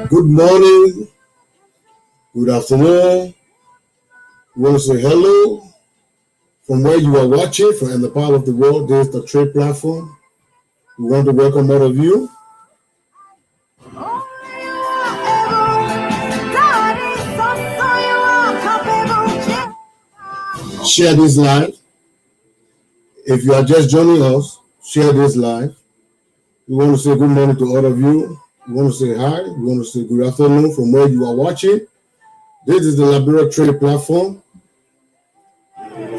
Good morning, good afternoon. We want to say hello from where you are watching from in the part of the world. This is the trade platform. We want to welcome all of you. Share this live. If you are just joining us, share this live. We want to say good morning to all of you. We want to say hi. We want to say good afternoon from where you are watching. This is the Liberia Trade Platform,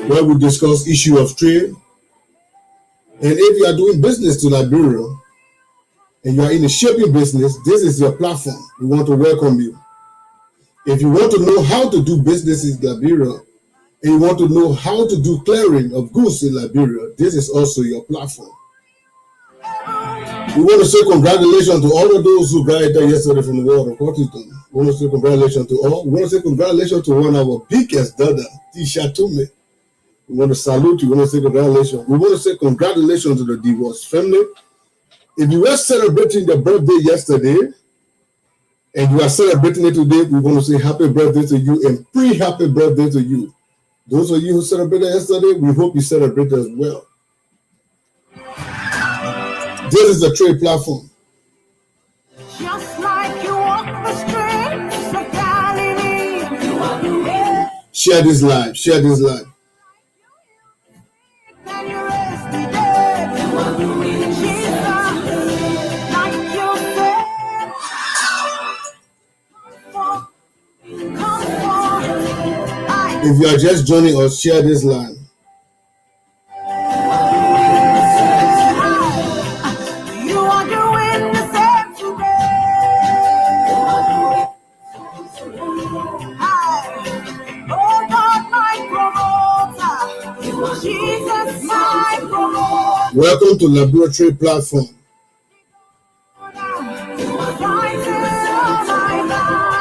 where we discuss issue of trade. And if you are doing business to Liberia and you are in the shipping business, this is your platform. We want to welcome you. If you want to know how to do business in Liberia and you want to know how to do clearing of goods in Liberia, this is also your platform. We want to say congratulations to all of those who got there yesterday from the world of Washington. We want to say congratulations to all. We want to say congratulations to one of our biggest daughter, Tisha Tume. We want to salute you. We want to say congratulations. We want to say congratulations to the divorced family. If you were celebrating your birthday yesterday and you are celebrating it today, we want to say happy birthday to you and pre-happy birthday to you. Those of you who celebrated yesterday, we hope you celebrate as well. This is the trade platform. Just like you walk the streets of Galilee. Share this live. Share this live. If you are just joining us, share this live. Welcome to Laboratory Platform.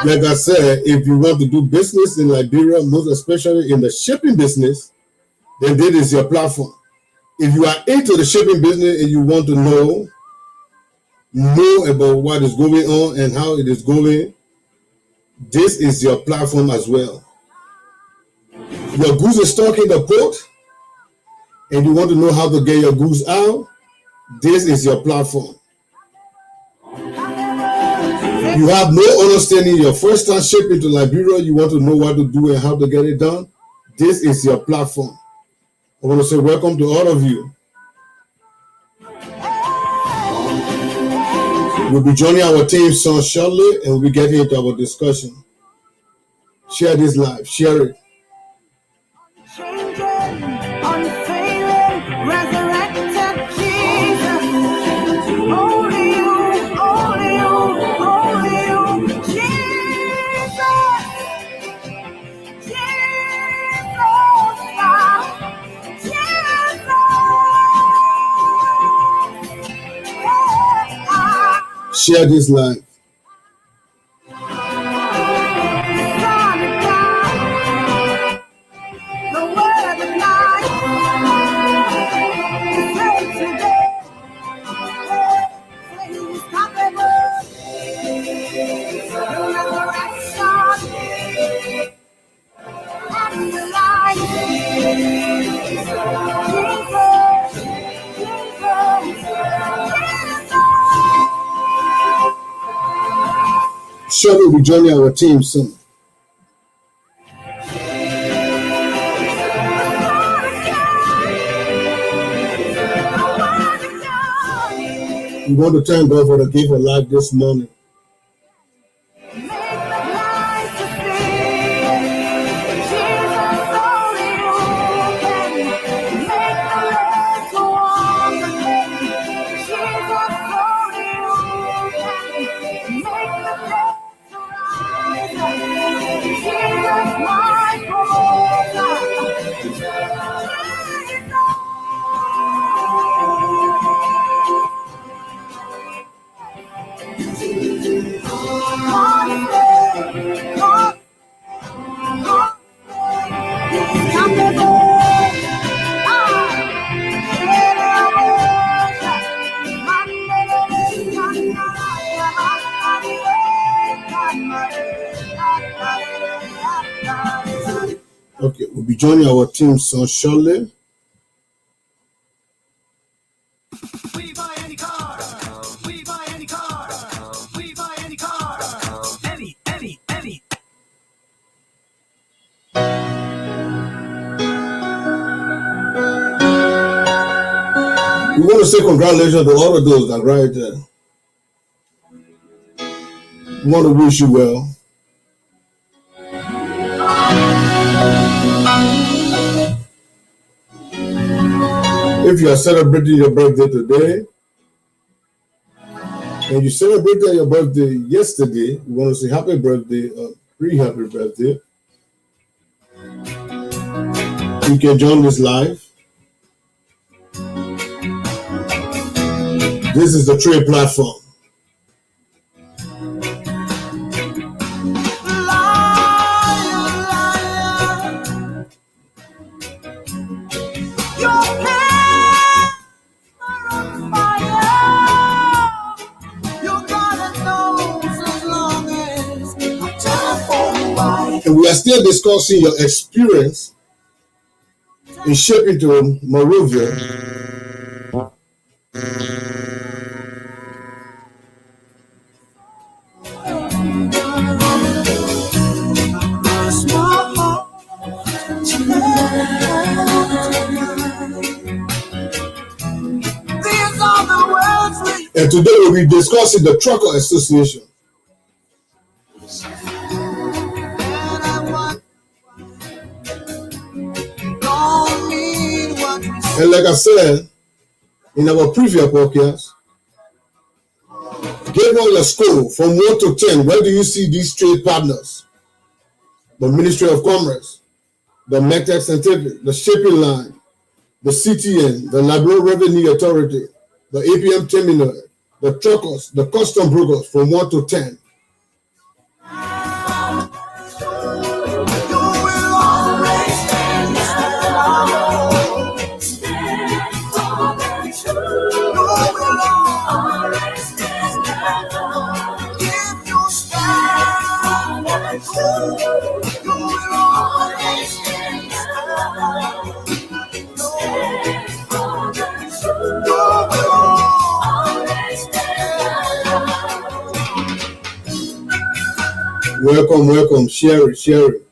Like I said, if you want to do business in Liberia, most especially in the shipping business, then this is your platform. If you are into the shipping business and you want to know about what is going on and how it is going, this is your platform as well. Your goods are stuck in the port and you want to know how to get your goods out, this is your platform. You have no understanding, your first time shipping to Liberia, you want to know what to do and how to get it done, this is your platform. I want to say welcome to all of you. We'll be joining our team soon shortly and we'll be getting into our discussion. Share this live, share it. Share this live. Sure, we'll be joining our team soon. We want to thank God for the gift of life this morning. Okay, we'll be joining our team so shortly. We buy any car. We buy any car. We buy any car. Any. We want to say congratulations to all of those that right there. We want to wish you well. If you are celebrating your birthday today, and you celebrated your birthday yesterday, we want to say happy birthday, pre-happy birthday. You can join this live. This is the trade platform. And we are still discussing your experience in shipping to Monrovia. And today we'll be discussing the Trucker Association. And like I said in our previous podcast, give all your score from 1 to 10. Where do you see these trade partners? The Ministry of Commerce, the MECTEC Scientific, the Shipping Line, the CTN, the Liberia Revenue Authority, the APM Terminal, the truckers, the custom brokers from 1 to 10. Welcome, share it.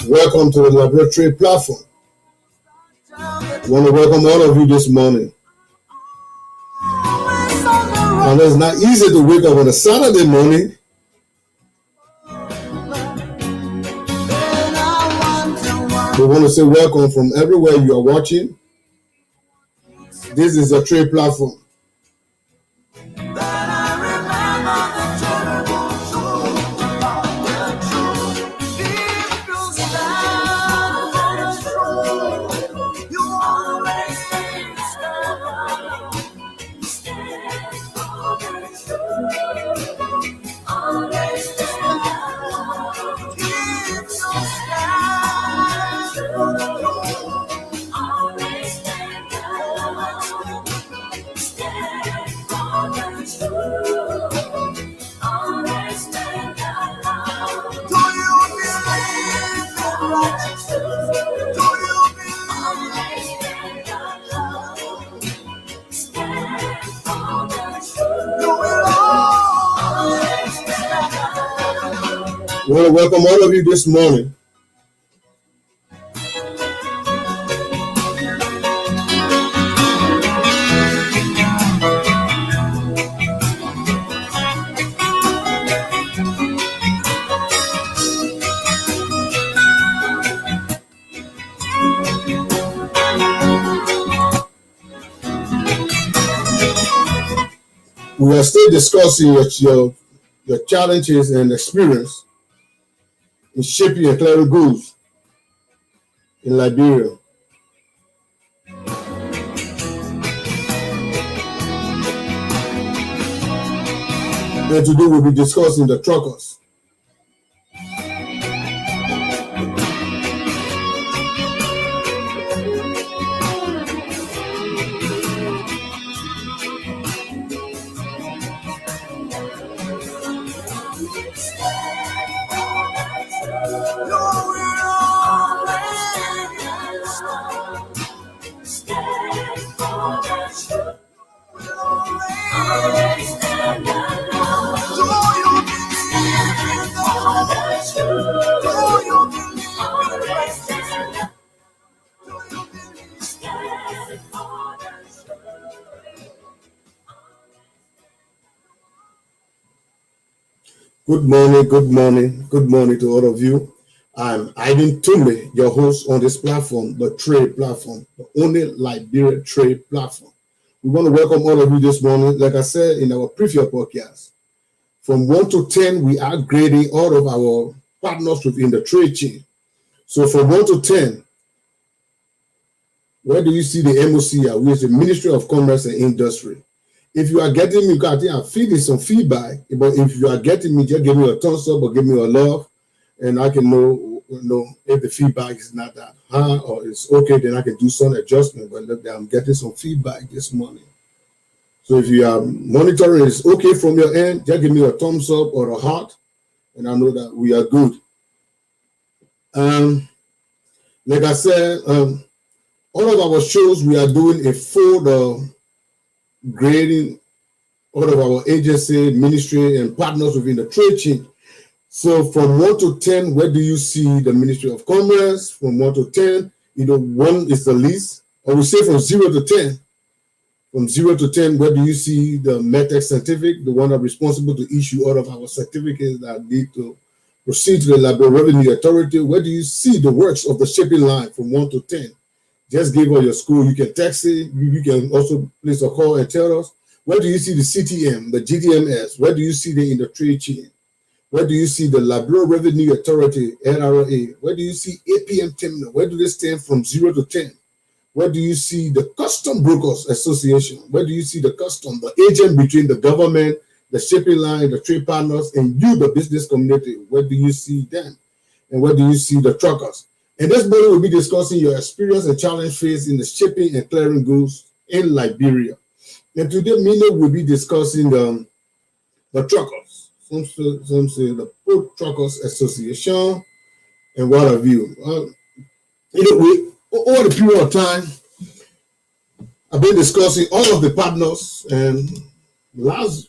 Welcome to the Laboratory Platform. I want to welcome all of you this morning. And it's not easy to wake up on a Saturday morning. We want to say welcome from everywhere you are watching. This is a trade platform. I want to welcome all of you this morning. We are still discussing your challenges and experience in shaping and clearing goods in Liberia. And today we'll be discussing the truckers. Good morning, good morning, good morning to all of you. I'm Ivan Tumbe, your host on this platform, the trade platform, the only Liberia trade platform. We want to welcome all of you this morning. Like I said in our previous podcast, from 1 to 10, we are grading all of our partners within the trade chain. So from 1 to 10, where do you see the MOC, which is the Ministry of Commerce and Industry? If you are getting me, because I think I'm feeding some feedback, but if you are getting me, just give me a thumbs up or give me a love, and I can know if the feedback is not that high or it's okay, then I can do some adjustment. But look, I'm getting some feedback this morning. So if you are monitoring, it's okay from your end, just give me a thumbs up or a heart, and I know that we are good. Like I said, all of our shows, we are doing a full grading all of our agency, ministry, and partners within the trade chain. So from 1 to 10, where do you see the Ministry of Commerce? From 1 to 10, 1 is the least. Or we say from 0 to 10. From 0 to 10, where do you see the METEC certificate, the one that's responsible to issue all of our certificates that need to proceed to the Liberia Revenue Authority? Where do you see the works of the shipping line from 1 to 10? Just give us your school. You can text it. You can also place a call and tell us. Where do you see the CTM, the GDMS? Where do you see them in the trade chain? Where do you see the Liberia Revenue Authority, LRA? Where do you see APM terminal? Where do they stand from 0 to 10? Where do you see the Custom Brokers Association? Where do you see the custom, the agent between the government, the shipping line, the trade partners, and you, the business community? Where do you see them? And where do you see the truckers? And this morning we'll be discussing your experience and challenge faced in the shipping and clearing goods in Liberia. And today, Mina will be discussing the truckers. Some say the Port Truckers Association and what have you. Over the period of time, I've been discussing all of the partners. And last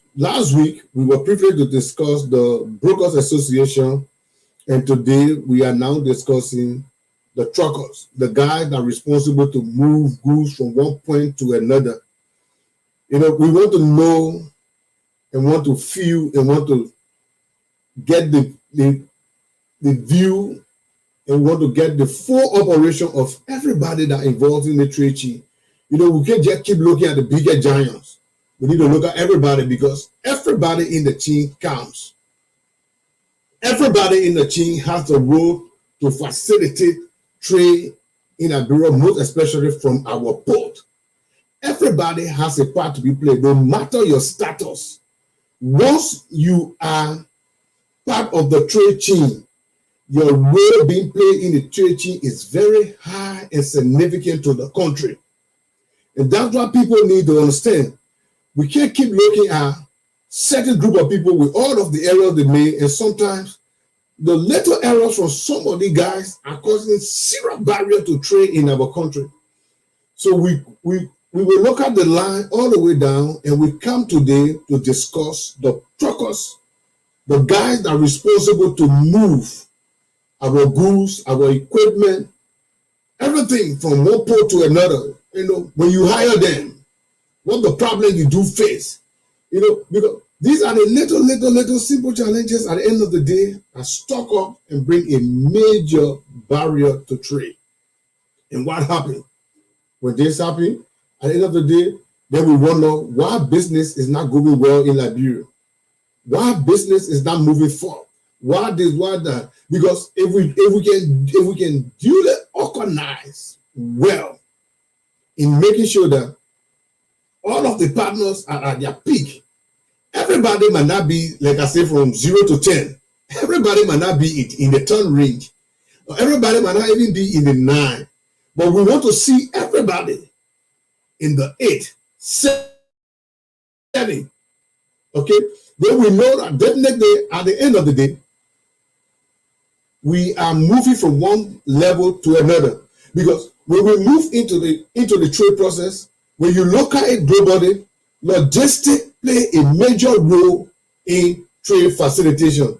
week, we were privileged to discuss the Brokers Association. And today, we are now discussing the truckers, the guys that are responsible to move goods from one point to another. We want to know and want to feel and want to get the view and want to get the full operation of everybody that involved in the trade chain. We can't just keep looking at the bigger giants. We need to look at everybody because everybody in the chain counts. Everybody in the chain has a role to facilitate trade in Liberia, most especially from our port. Everybody has a part to be played, no matter your status. Once you are part of the trade chain, your role being played in the trade chain is very high and significant to the country. And that's what people need to understand. We can't keep looking at certain group of people with all of the errors they made, and sometimes the little errors from some of the guys are causing serious barrier to trade in our country. So we will look at the line all the way down, and we come today to discuss the truckers, the guys that are responsible to move our goods, our equipment, everything from one port to another. When you hire them, what the problem you do face, because these are the little simple challenges at the end of the day that stock up and bring a major barrier to trade. And what happened? When this happened, at the end of the day, then we wonder why business is not going well in Liberia. Why business is not moving forward? Why this? Why that? Because if we can duly organize well in making sure that all of the partners are at their peak, everybody might not be, like I say, from 0 to 10. Everybody might not be in the 10 range, or everybody might not even be in the 9. But we want to see everybody in the 8, 7. Okay, then we know that definitely at the end of the day, we are moving from one level to another. Because when we move into the trade process, when you look at it globally, logistics play a major role in trade facilitation.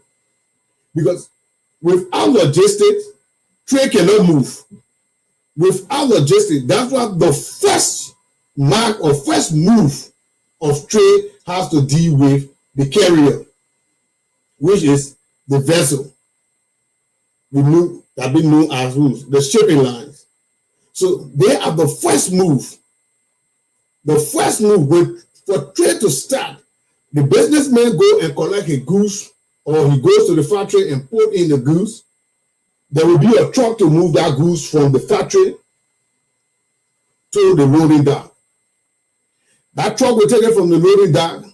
Because without logistics, trade cannot move. Without logistics, that's why the first mark or first move of trade has to deal with the carrier, which is the vessel. We move that been known as the shipping lines. So they are the first move. The first move for trade to start, the businessman go and collect his goods, or he goes to the factory and put in the goods. There will be a truck to move that goods from the factory to the loading dock. That truck will take it from the loading dock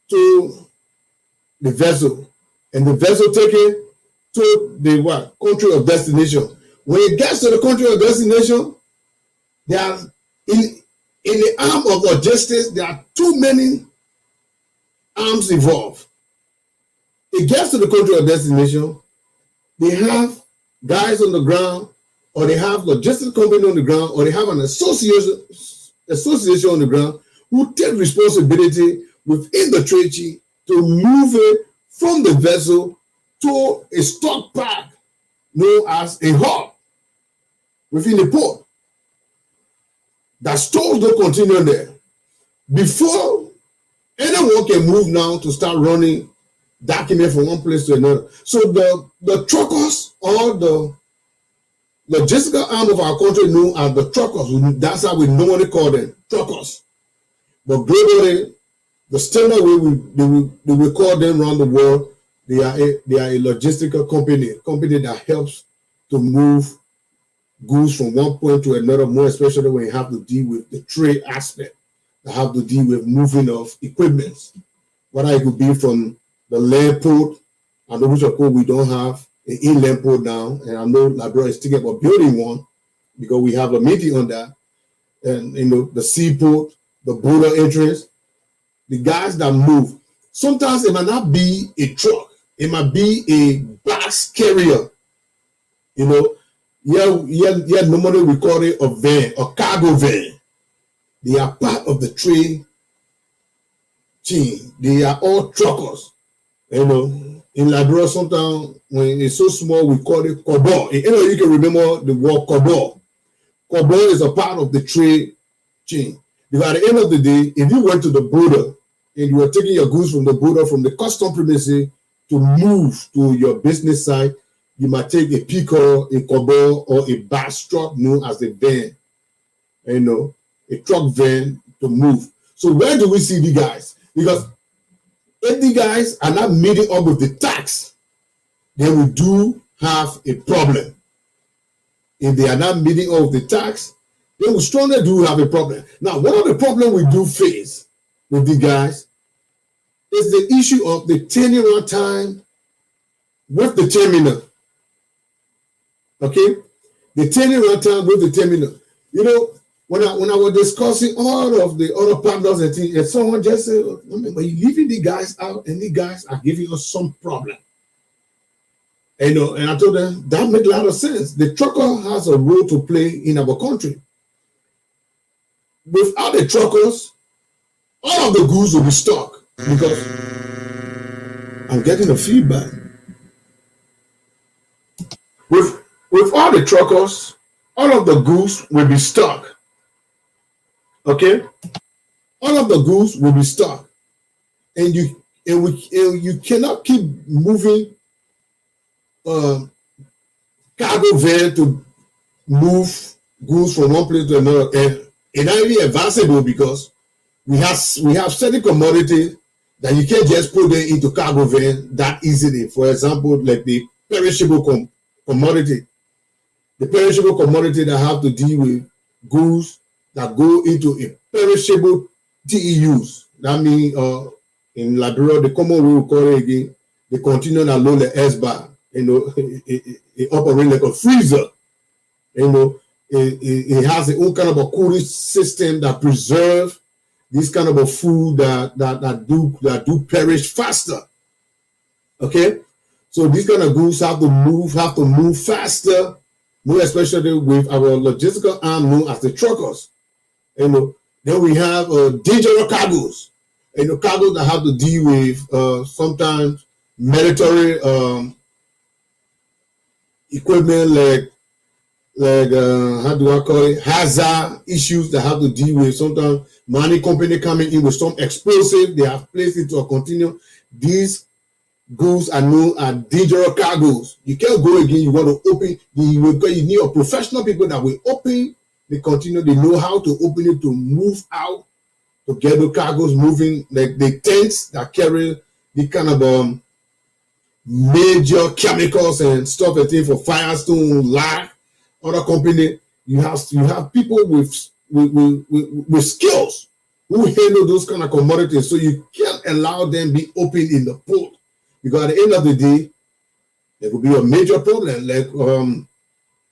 to the vessel, and the vessel take it to the country of destination. When it gets to the country of destination, there are in the arm of logistics, there are too many arms involved. It gets to the country of destination, they have guys on the ground, or they have logistics company on the ground, or they have an association on the ground who take responsibility within the trade chain to move it from the vessel to a stock park known as a hub within the port. That stores don't continue there. Before anyone can move now to start running document from one place to another. So the truckers, or the logistical arm of our country known as the truckers, that's how we normally call them, truckers. But globally, the standard way we will call them around the world, they are a logistical company that helps to move goods from one point to another, more especially when you have to deal with the trade aspect, that have to deal with moving of equipment, whether it could be from the land port. I know which of course we don't have an inland port now, and I know Liberia is thinking about building one because we have a meeting on that. And the seaport, the border entrance, the guys that move. Sometimes it might not be a truck, it might be a box carrier. Normally we call it a van, a cargo van. They are part of the trade chain. They are all truckers. In Liberia, sometimes when it's so small, we call it kobo. You can remember the word kobo. Kobo is a part of the trade chain. Because at the end of the day, if you went to the border and you were taking your goods from the border, from the custom premises to move to your business site, you might take a picker, a kobo, or a box truck known as a van. A truck van to move. So where do we see the guys? Because if the guys are not meeting up with the tax, then we do have a problem. If they are not meeting up with the tax, then we strongly do have a problem. Now, one of the problems we do face with the guys is the issue of the turnaround time with the terminal. Okay? The turnaround time with the terminal. When I was discussing all of the other partners and things, and someone just said, but you're leaving the guys out, and the guys are giving us some problem. And I told them, that makes a lot of sense. The trucker has a role to play in our country. Without the truckers, all of the goods will be stuck. Because I'm getting the feedback. With all the truckers, all of the goods will be stuck. Okay, all of the goods will be stuck, and you cannot keep moving cargo van to move goods from one place to another, and it's not really advisable because we have certain commodities that you can't just put them into cargo van that easily. For example, like the perishable commodity, the perishable commodity that have to deal with goods that go into a perishable TEUs. That means in Liberia, the common way we call it again, the container that load the S-bar, it operates like a freezer. It has its own kind of a cooling system that preserve this kind of a food that do perish faster. Okay, so these kind of goods have to move faster, more especially with our logistical arm known as the truckers. Then we have dangerous cargoes, cargoes that have to deal with sometimes military equipment, like how do I call it, hazard issues that have to deal with. Sometimes mining company coming in with some explosive, they have placed it to a container. These goods are known as dangerous cargoes. You can't go again. You want to open. You need a professional people that will open the container. They know how to open it to move out to get the cargoes moving, like the tanks that carry the kind of major chemicals and stuff like that for Firestone, Lark, other company. You have people with skills who handle those kind of commodities. So you can't allow them be open in the port, because at the end of the day, there could be a major problem. Like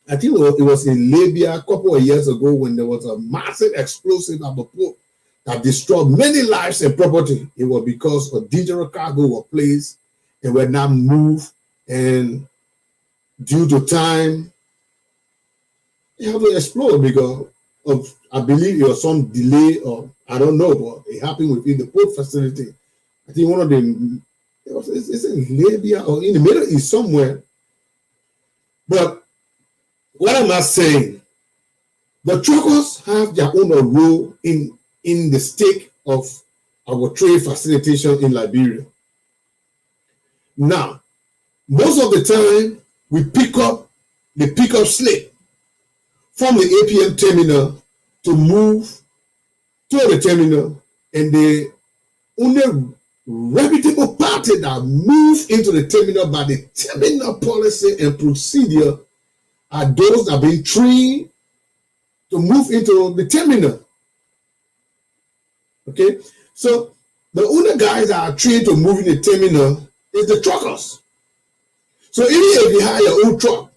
I think it was in Liberia a couple of years ago when there was a massive explosive at the port that destroyed many lives and property. It was because a dangerous cargo was placed and were not moved, and due to time, it had to explode because of, I believe it was some delay, or I don't know, but it happened within the port facility. I think one of them, it's in Libya or in the Middle East somewhere. But what am I saying? The truckers have their own role in the stake of our trade facilitation in Liberia. Now, most of the time, we pick up slip from the APM terminal to move to the terminal, and the only reputable party that move into the terminal by the terminal policy and procedure are those that have been trained to move into the terminal. Okay, so the only guys that are trained to move in the terminal is the truckers. So even if you have your own truck,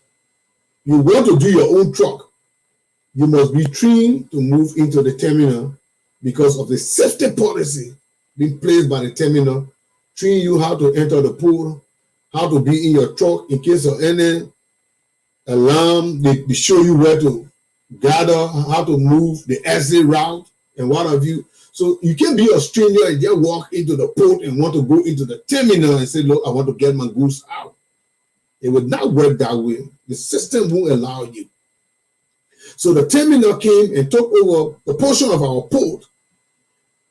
you want to do your own truck, you must be trained to move into the terminal because of the safety policy being placed by the terminal, train you how to enter the pool, how to be in your truck in case of any alarm. They show you where to gather, how to move, the exit route, and what have you. So you can be a stranger and just walk into the port and want to go into the terminal and say, look, I want to get my goods out. It would not work that way. The system won't allow you. So the terminal came and took over the portion of our port,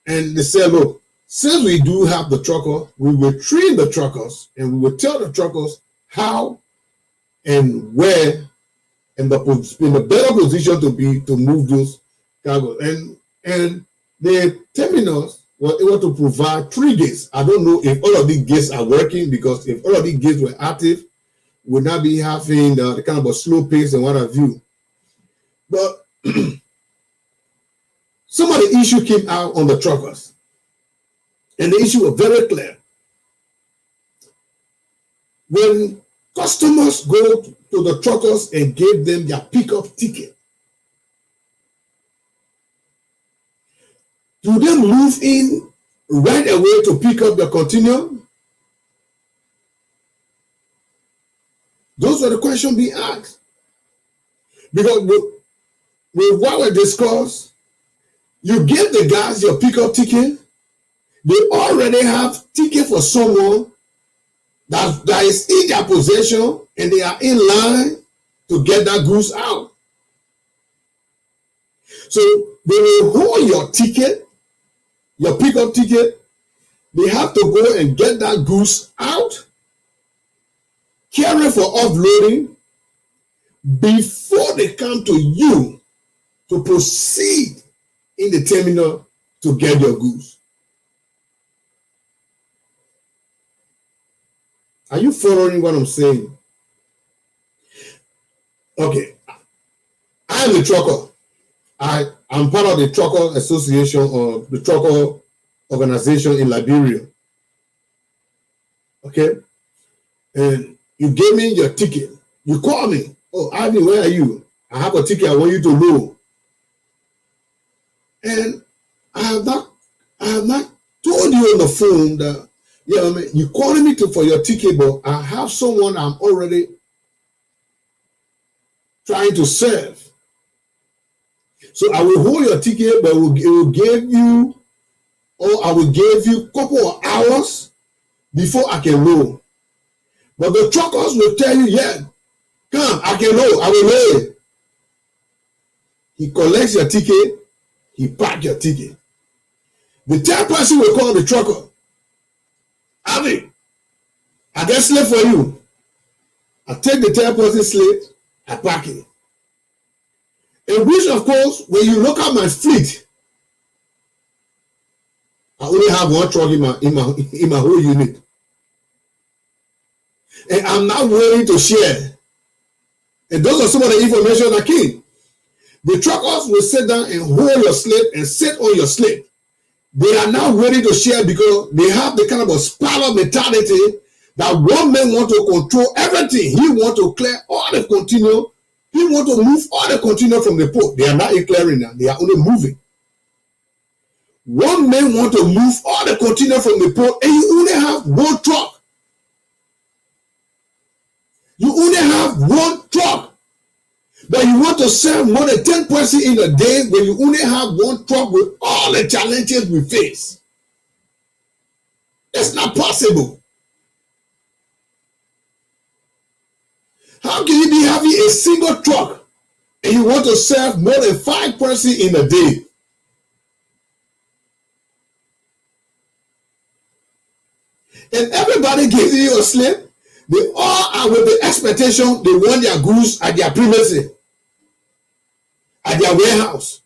and they said, look, since we do have the trucker, we will train the truckers and we will tell the truckers how and where and in the better position to move those cargo. And the terminals were able to provide 3 gates. I don't know if all of these gates are working, because if all of these gates were active, we would not be having the kind of a slow pace and what have you. But some of the issue came out on the truckers, and the issue was very clear. When customers go to the truckers and gave them their pickup ticket, do they move in right away to pick up the container? Those are the questions being asked. Because with what we discussed, you give the guys your pickup ticket, they already have ticket for someone that is in their possession, and they are in line to get that goods out. So they will hold your ticket, your pickup ticket. They have to go and get that goods out, carry for offloading before they come to you to proceed in the terminal to get your goods. Are you following what I'm saying? Okay, I am a trucker. I'm part of the Trucker Association or the Trucker Organization in Liberia. Okay, and you gave me your ticket. You call me. Oh, Ivy, where are you? I have a ticket. I want you to know. And I have not told you on the phone that you calling me for your ticket, but I have someone I'm already trying to serve. So I will hold your ticket, but I will give you a couple of hours before I can roll. But the truckers will tell you, yeah, come, I can roll, I will roll. He collects your ticket, he packs your ticket. The third person will call the trucker. Avi, I get slave for you. I take the third person's slave, I pack it. In which, of course, when you look at my fleet, I only have one truck in my whole unit. And I'm not willing to share. And those are some of the information that came. The truckers will sit down and hold your slave and sit on your slave. They are not ready to share because they have the kind of a spiral mentality that one man wants to control everything. He wants to clear all the container. He wants to move all the container from the port. They are not clearing now. They are only moving. One man wants to move all the container from the port, and you only have one truck. You only have one truck. But you want to serve more than 10 persons in a day when you only have one truck with all the challenges we face. It's not possible. How can you be having a single truck and you want to serve more than 5 persons in a day? And everybody giving you a slip, they all are with the expectation they want their goods at their premises, at their warehouse.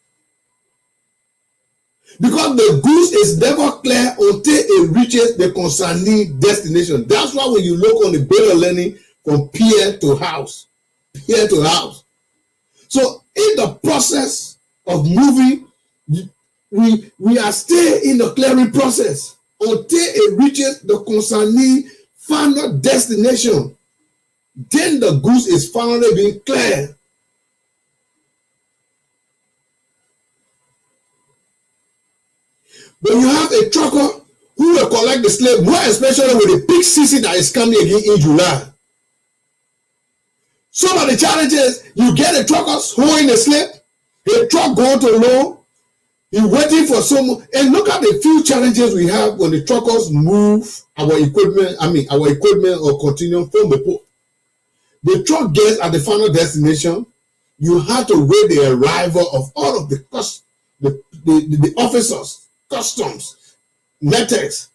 Because the goods is never clear until it reaches the concerning destination. That's why when you look on the bill of lading from pier to house. So in the process of moving, we are still in the clearing process until it reaches the concerning final destination. Then the goods is finally being cleared. When you have a trucker who will collect the slave, more especially with the peak season that is coming again in July. Some of the challenges, you get a trucker holding the slave, the truck going to load, he's waiting for someone. And look at the few challenges we have when the truckers move our equipment or continue from the port. The truck gets at the final destination. You have to wait the arrival of all of the officers, customs, NETEX,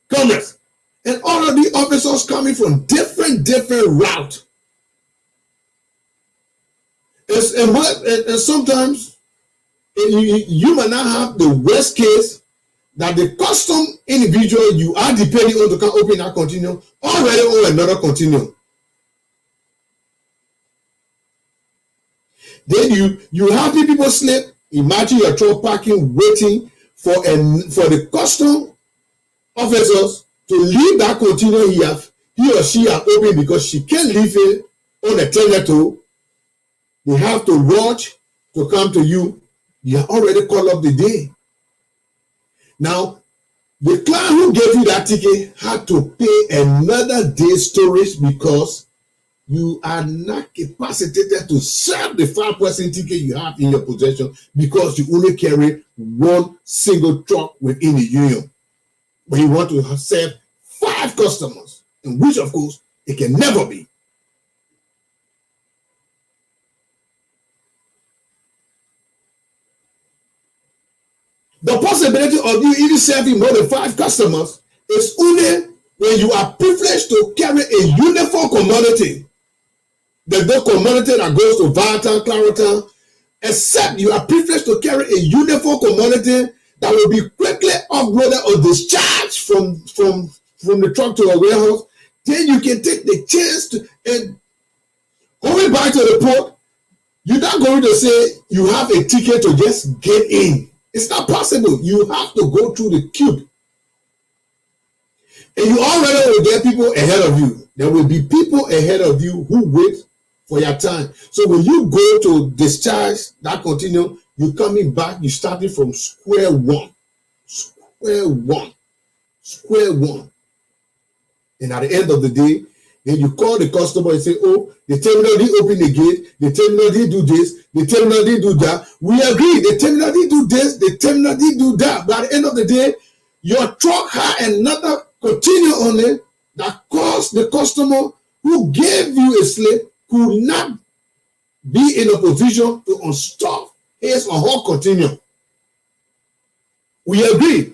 commerce, and all of the officers coming from different routes. And sometimes you might not have the worst case that the custom individual you are depending on to come open that continuum already on another continuum. Then you have the people slip. Imagine your truck parking, waiting for the custom officers to leave that continuum he or she have opened because she can't leave it on a teleto. They have to rush to come to you. You have already called up the day. Now, the client who gave you that ticket had to pay another day's storage because you are not capacitated to serve the 5% ticket you have in your possession because you only carry one single truck within the union. But you want to serve 5 customers, in which, of course, it can never be. The possibility of you even serving more than 5 customers is only when you are privileged to carry a uniform commodity. There's no commodity that goes to Vital, Claritin, except you are privileged to carry a uniform commodity that will be quickly offloaded or discharged from the truck to a warehouse. Then you can take the chance to, and going back to the port, you're not going to say you have a ticket to just get in. It's not possible. You have to go through the queue. And you already will get people ahead of you. There will be people ahead of you who wait for your time. So when you go to discharge that container, you're coming back, you're starting from square one. Square one. Square one. And at the end of the day, then you call the customer and say, oh, the terminal didn't open the gate, the terminal didn't do this, the terminal didn't do that. We agree, the terminal didn't do this, the terminal didn't do that. But at the end of the day, your truck had another container on it that caused the customer who gave you a slip could not be in a position to unstuff his or her container. We agree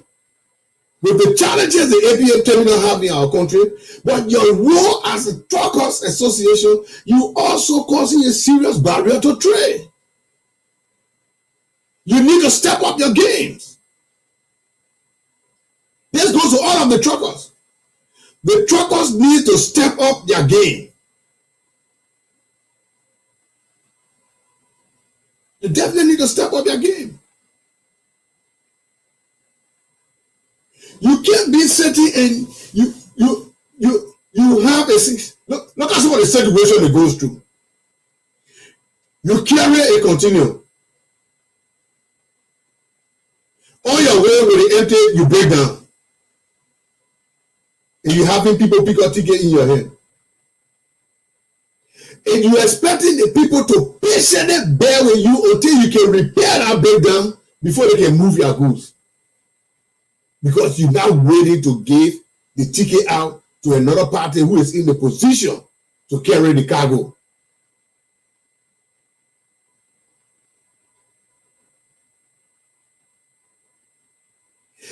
with the challenges the APM terminal have in our country, but your role as a truckers association, you also causing a serious barrier to trade. You need to step up your games. This goes to all of the truckers. The truckers need to step up their game. You definitely need to step up your game. You can't be sitting and you have a look at some of the situation it goes through. You carry a container. On your way with the empty, you break down. And you having people pick up ticket in your hand. And you're expecting the people to patiently bear with you until you can repair that breakdown before they can move your goods. Because you're now waiting to give the ticket out to another party who is in the position to carry the cargo.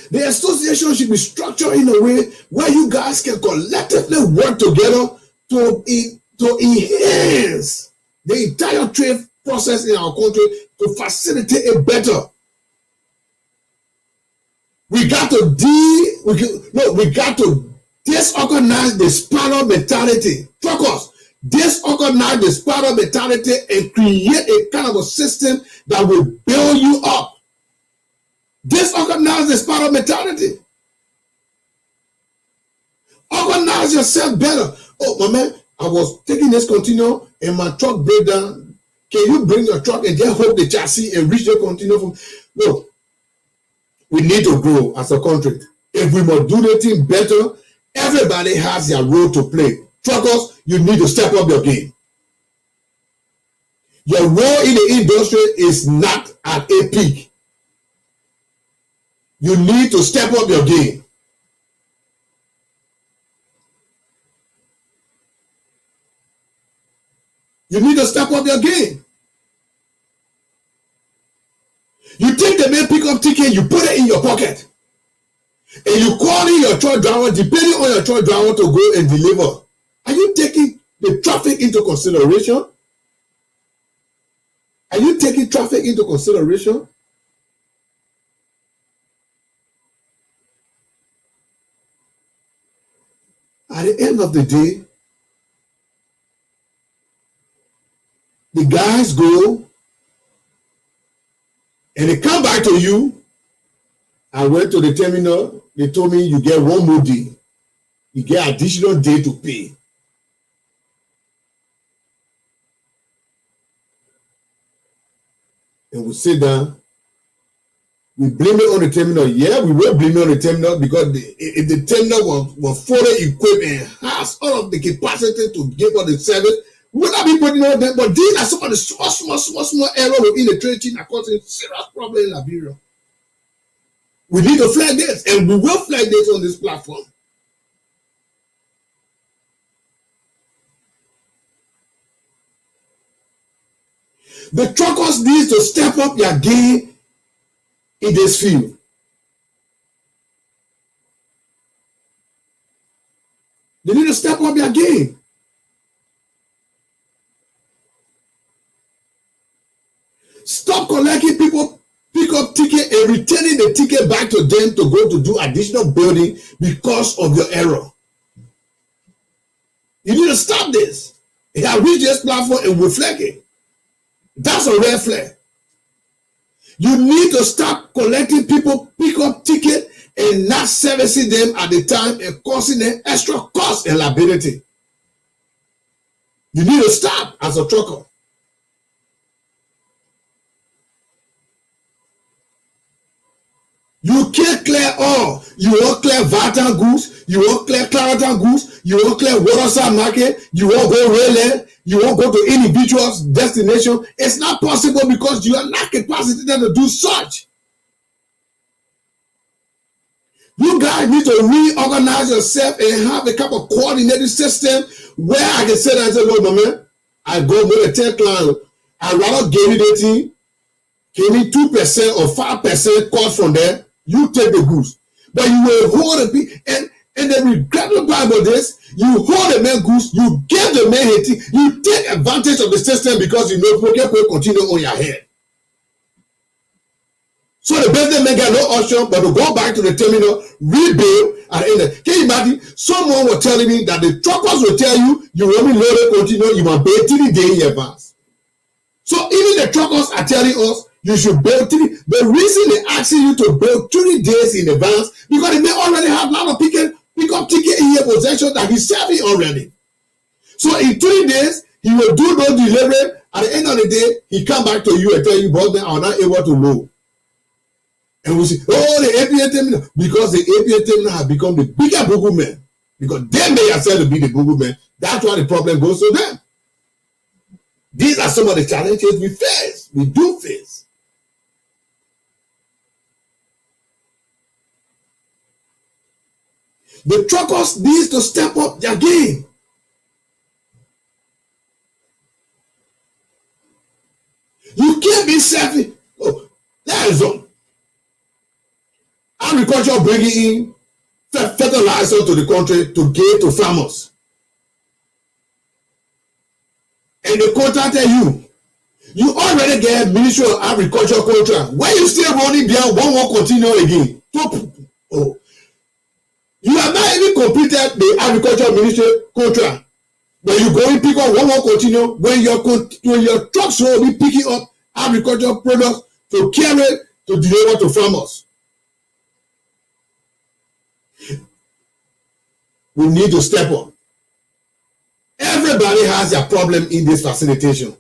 The association should be structured in a way where you guys can collectively work together to enhance the entire trade process in our country, to facilitate it better. We got to disorganize the spiral mentality. Truckers, disorganize the spiral mentality and create a kind of a system that will build you up. Disorganize the spiral mentality. Organize yourself better. Oh, my man, I was taking this container and my truck break down. Can you bring your truck and just hold the chassis and reach the container from? No. We need to grow as a country. If we must do the thing better, everybody has their role to play. Truckers, you need to step up your game. Your role in the industry is not at a peak. You need to step up your game. You need to step up your game. You take the main pickup ticket, you put it in your pocket, and you call in your truck driver, depending on your truck driver, to go and deliver. Are you taking the traffic into consideration? Are you taking traffic into consideration? At the end of the day, the guys go and they come back to you. I went to the terminal. They told me you get one more day. You get additional day to pay. And we sit down. We blame it on the terminal. Yeah, we will blame it on the terminal because if the terminal was fully equipped and has all of the capacity to give us the service, we will not be putting on them. But these are some of the small errors within the trade chain that causing serious problem in Liberia. We need to flag this, and we will flag this on this platform. The truckers need to step up their game in this field. They need to step up their game. Stop collecting people pick-up ticket and returning the ticket back to them to go to do additional building because of your error. You need to stop this. It has reached this platform and reflect it. That's a red flag. You need to stop collecting people pick-up ticket and not servicing them at the time and causing them extra cost and liability. You need to stop as a trucker. You can't clear all. You won't clear Vatan goods. You won't clear Clarendon goods. You won't clear Waterside Market. You won't go railway. You won't go to individual's destination. It's not possible because you are not capacitated to do such. You guys need to reorganize yourself and have a kind of coordinated system where I can say that and say, look, my man, I go with a 10 client. I rather give you the thing, give me 2% or 5% cost from there. You take the goose. But you will hold the and the regrettable part about this, you hold the man goose, you give the man a thing, you take advantage of the system because you know people can continue on your head. So the businessman got no option but to go back to the terminal, rebuild, and can you imagine? Someone was telling me that the truckers will tell you, you want me load it, continue, you must pay 3 days in advance. So even the truckers are telling us you should build 3. The reason they're asking you to build 3 days in advance because they may already have a lot of pick-up ticket in your possession that he's serving already. So in 3 days, he will do no delivery. At the end of the day, he come back to you and tell you, boss man, I'm not able to load. And we say, oh, the APA terminal, because the APA terminal have become the bigger Google man. Because they may accept to be the Google man. That's why the problem goes to them. These are some of the challenges we face. We do face. The truckers need to step up their game. You can't be selfish. Oh, that is all. Agriculture bringing in fertilizer to the country to give to farmers. And the contractor you already get Ministry of Agriculture contract. Why you still running behind one continue again? Oh. You have not even completed the Agriculture Ministry contract. But you go and pick up one continue when your trucks will be picking up agricultural products to carry to deliver to farmers. We need to step up. Everybody has their problem in this facilitation.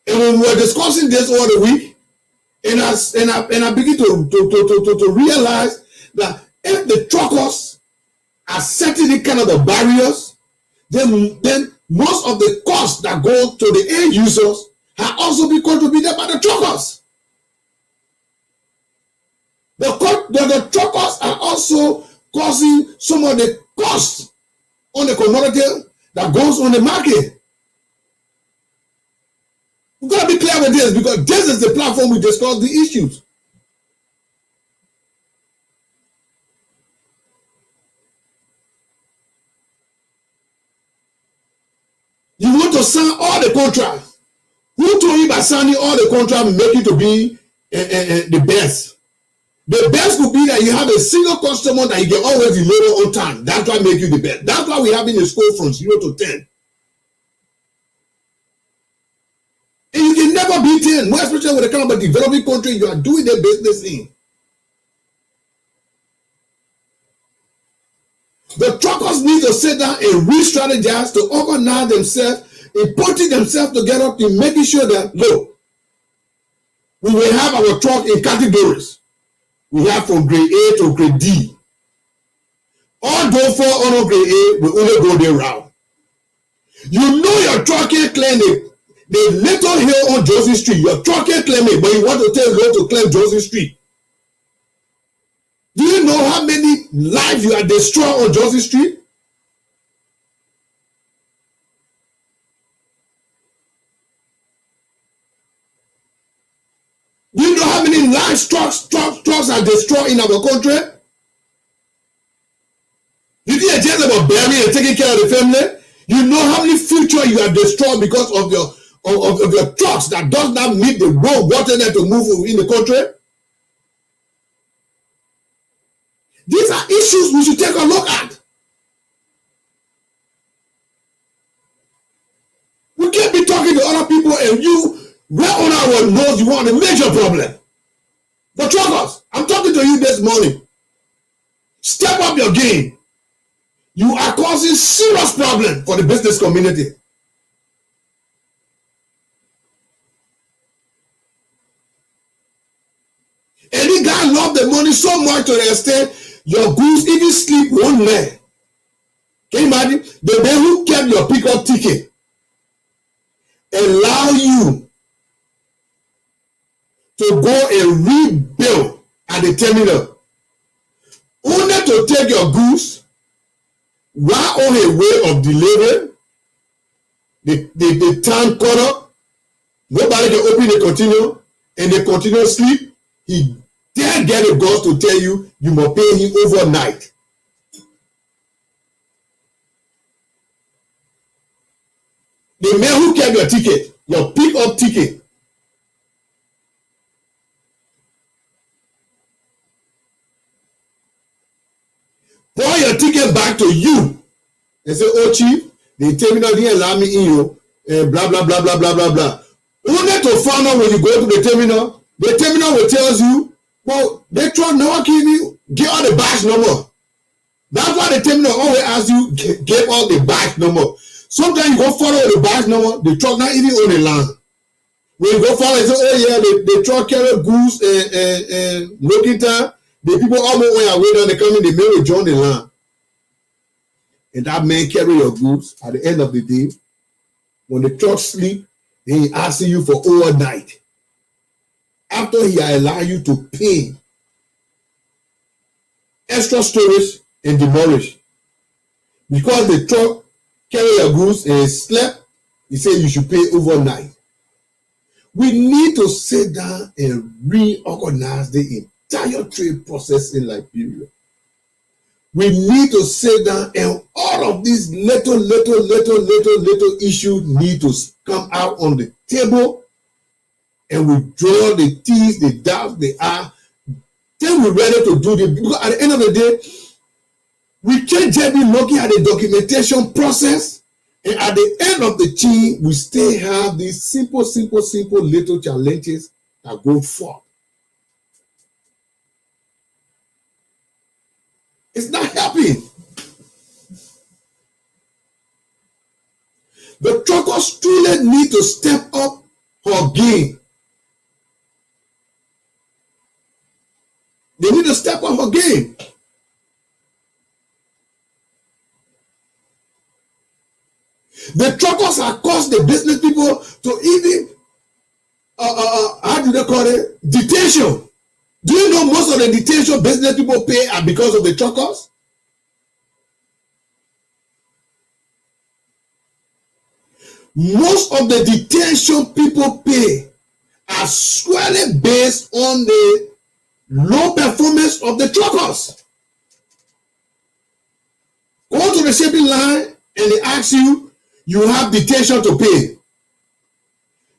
And when we were discussing this over the week, and I begin to realize that if the truckers are setting the kind of the barriers, then most of the costs that go to the end users have also been contributed by the truckers. The truckers are also causing some of the costs on the commodity that goes on the market. We've got to be clear with this because this is the platform we discuss the issues. You want to sign all the contracts. Who told you by signing all the contracts make it to be the best? The best could be that you have a single customer that you can always deliver on time. That's what make you the best. That's why we have in a score from 0 to 10. And you can never be 10, more especially when it comes to developing country you are doing their business in. The truckers need to sit down and re-strategize to organize themselves and putting themselves together to making sure that, look, we will have our truck in categories. We have from grade A to grade D. All those fall under grade A will only go their route. You know your truck can't claim the little hill on Josie Street. Your truck can't claim it, but you want to tell road to claim Josie Street. Do you know how many lives you are destroying on Josie Street? Do you know how many lives trucks are destroyed in our country? You think it's just about burying and taking care of the family? You know how many future you are destroyed because of of your trucks that does not meet the road water there to move in the country? These are issues we should take a look at. We can't be talking to other people and you, well on our nose, you want a major problem. The truckers, I'm talking to you this morning. Step up your game. You are causing serious problem for the business community. And this guy love the money so much to the extent your goods even sleep one night. Can you imagine? The man who kept your pickup ticket allow you to go and rebuild at the terminal, only to take your goods while on a way of delivery. The tank cut up, nobody can open the container, and the container sleep. He dare get a guts to tell you you must pay him overnight. The man who kept your ticket, your pick-up ticket, pour your ticket back to you and say, oh chief, the terminal didn't allow me in you, and blah, blah, blah, blah, blah, blah, blah. Only to find out when you go to the terminal will tell you, well, they try never give you, get all the batch number. That's why the terminal always asks you, get all the batch number. Sometimes you go follow the batch number, the truck not even on the line. When you go follow and say, oh yeah, the truck carry goods and looking time, the people almost on your way down, they come in, the man will join the line. And that man carry your goods. At the end of the day, when the truck sleep, then he asking you for overnight. After he allow you to pay extra storage and demolish. Because the truck carry your goods and slept, he said you should pay overnight. We need to sit down and reorganize the entire trade process in Liberia. We need to sit down and all of these little issues need to come out on the table, and we draw the T's, the dots, the I. Then we're ready to do this. Because at the end of the day, we can't just be looking at the documentation process, and at the end of the chain, we still have these simple little challenges that go forth. It's not helping. The truckers truly need to step up her game. They need to step up her game. The truckers have caused the business people to even, how do they call it? Detention. Do you know most of the detention business people pay are because of the truckers? Most of the detention people pay are squarely based on the low performance of the truckers. Go to the shipping line and they ask you, you have detention to pay.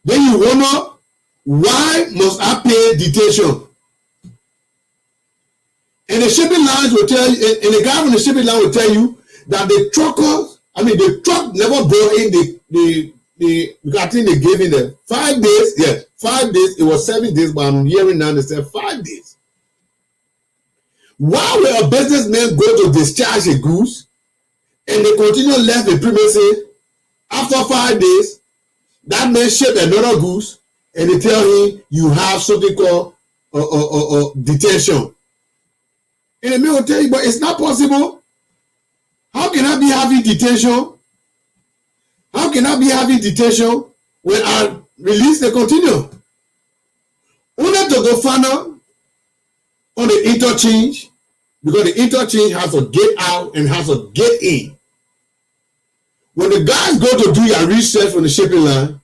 Then you wonder, why must I pay detention? And the shipping lines will tell you, and the guy from the shipping line will tell you that the truckers, the truck never brought in I think they gave in the 5 days. Yes, 5 days. It was 7 days, but I'm hearing now they said 5 days. Why will a businessman go to discharge a goods and they continue left the premises after 5 days? That man ship another goods and they tell him you have something called detention. And the man will tell you, but it's not possible. How can I be having detention? How can I be having detention when I release the container? Only to go find out on the interchange, because the interchange has a gate out and has a gate in. When the guys go to do your research on the shipping line,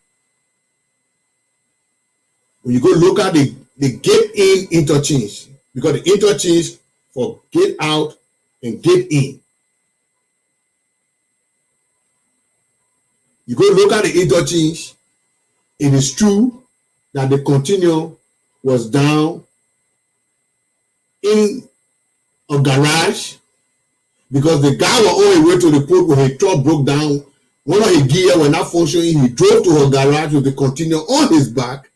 when you go look at the gate in interchange, because the interchange for gate out and gate in. You go look at the interchange, It is true that the container was down in a garage because the guy was on his way to the port when his truck broke down. One of his gears were not functioning. He drove to her garage with the container on his back.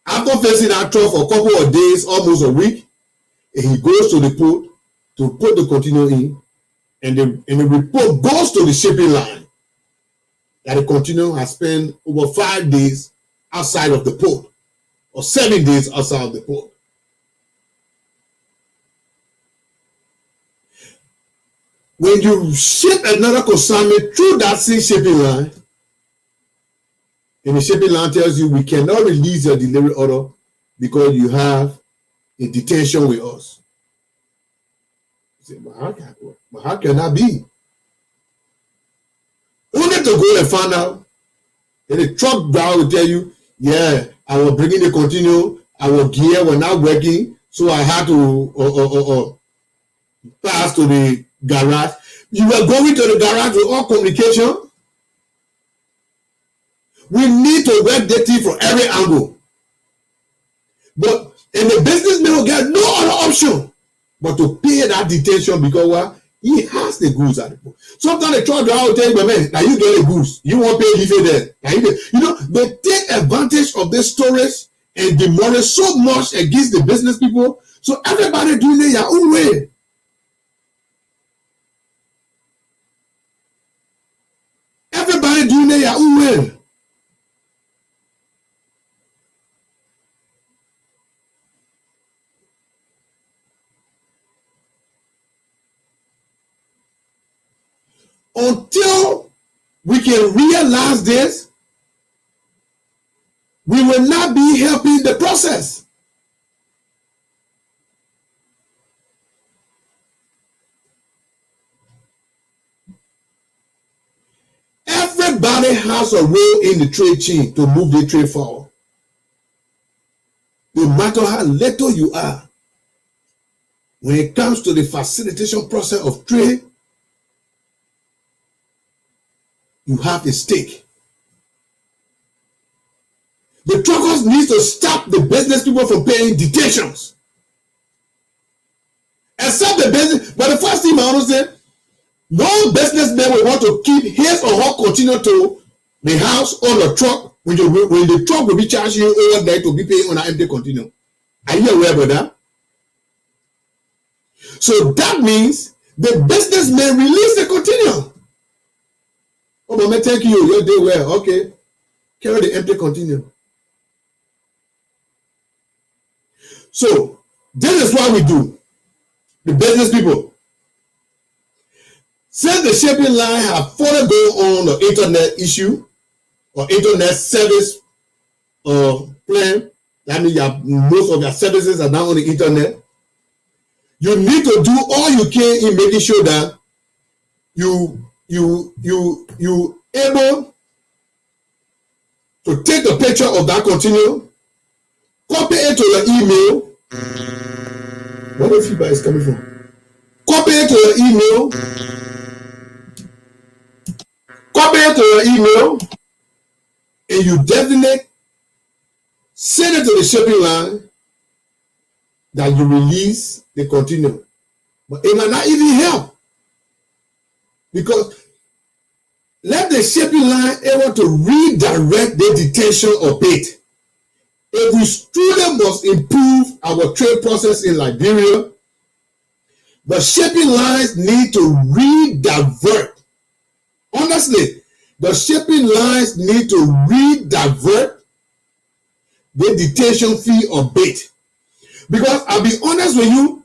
After facing that truck for a couple of days, almost a week, and he goes to the port to put the container in, and the report goes to the shipping line that the container has spent over 5 days outside of the port, or 7 days outside of the port. When you ship another consignment through that same shipping line, and the shipping line tells you we cannot release your delivery order because you have a detention with us. You say, but how can that be? Only to go and find out. And the truck driver will tell you, yeah, I was bringing the container, our gear were not working, so I had to pass to the garage. You were going to the garage with all communication. We need to work the team from every angle. But and the businessman will get no other option but to pay that detention because what? He has the goods at the port. Sometimes the truck driver will tell you, but man, now you get the goods. You won't pay leave it there. You know, they take advantage of this storage and demolish so much against the business people. So everybody doing it their own way. Everybody doing it their own way. Until we can realize this, we will not be helping the process. Everybody has a role in the trade chain to move the trade forward. No matter how little you are, when it comes to the facilitation process of trade, you have a stake. The truckers need to stop the business people from paying detentions. Except the business, but the first thing I want to say, no businessman will want to keep his or her container to the house or the truck when the truck will be charging you over there to be paying on an empty container. Are you aware about that? So that means the businessman release the container. Oh, but thank you. Your day well. Okay. Carry the empty container. So this is what we do. The business people. Since the shipping line have further gone on the internet issue or internet service plan, that means most of your services are now on the internet. You need to do all you can in making sure that you able to take a picture of that container, copy it to your email. Where the feedback is coming from? Copy it to your email. Copy it to your email, and you definitely send it to the shipping line that you release the container. But it might not even help because let the shipping line able to redirect the detention of bait. If we truly must improve our trade process in Liberia, the shipping lines need to redivert. Honestly, the shipping lines need to redivert the detention fee of bait. Because I'll be honest with you,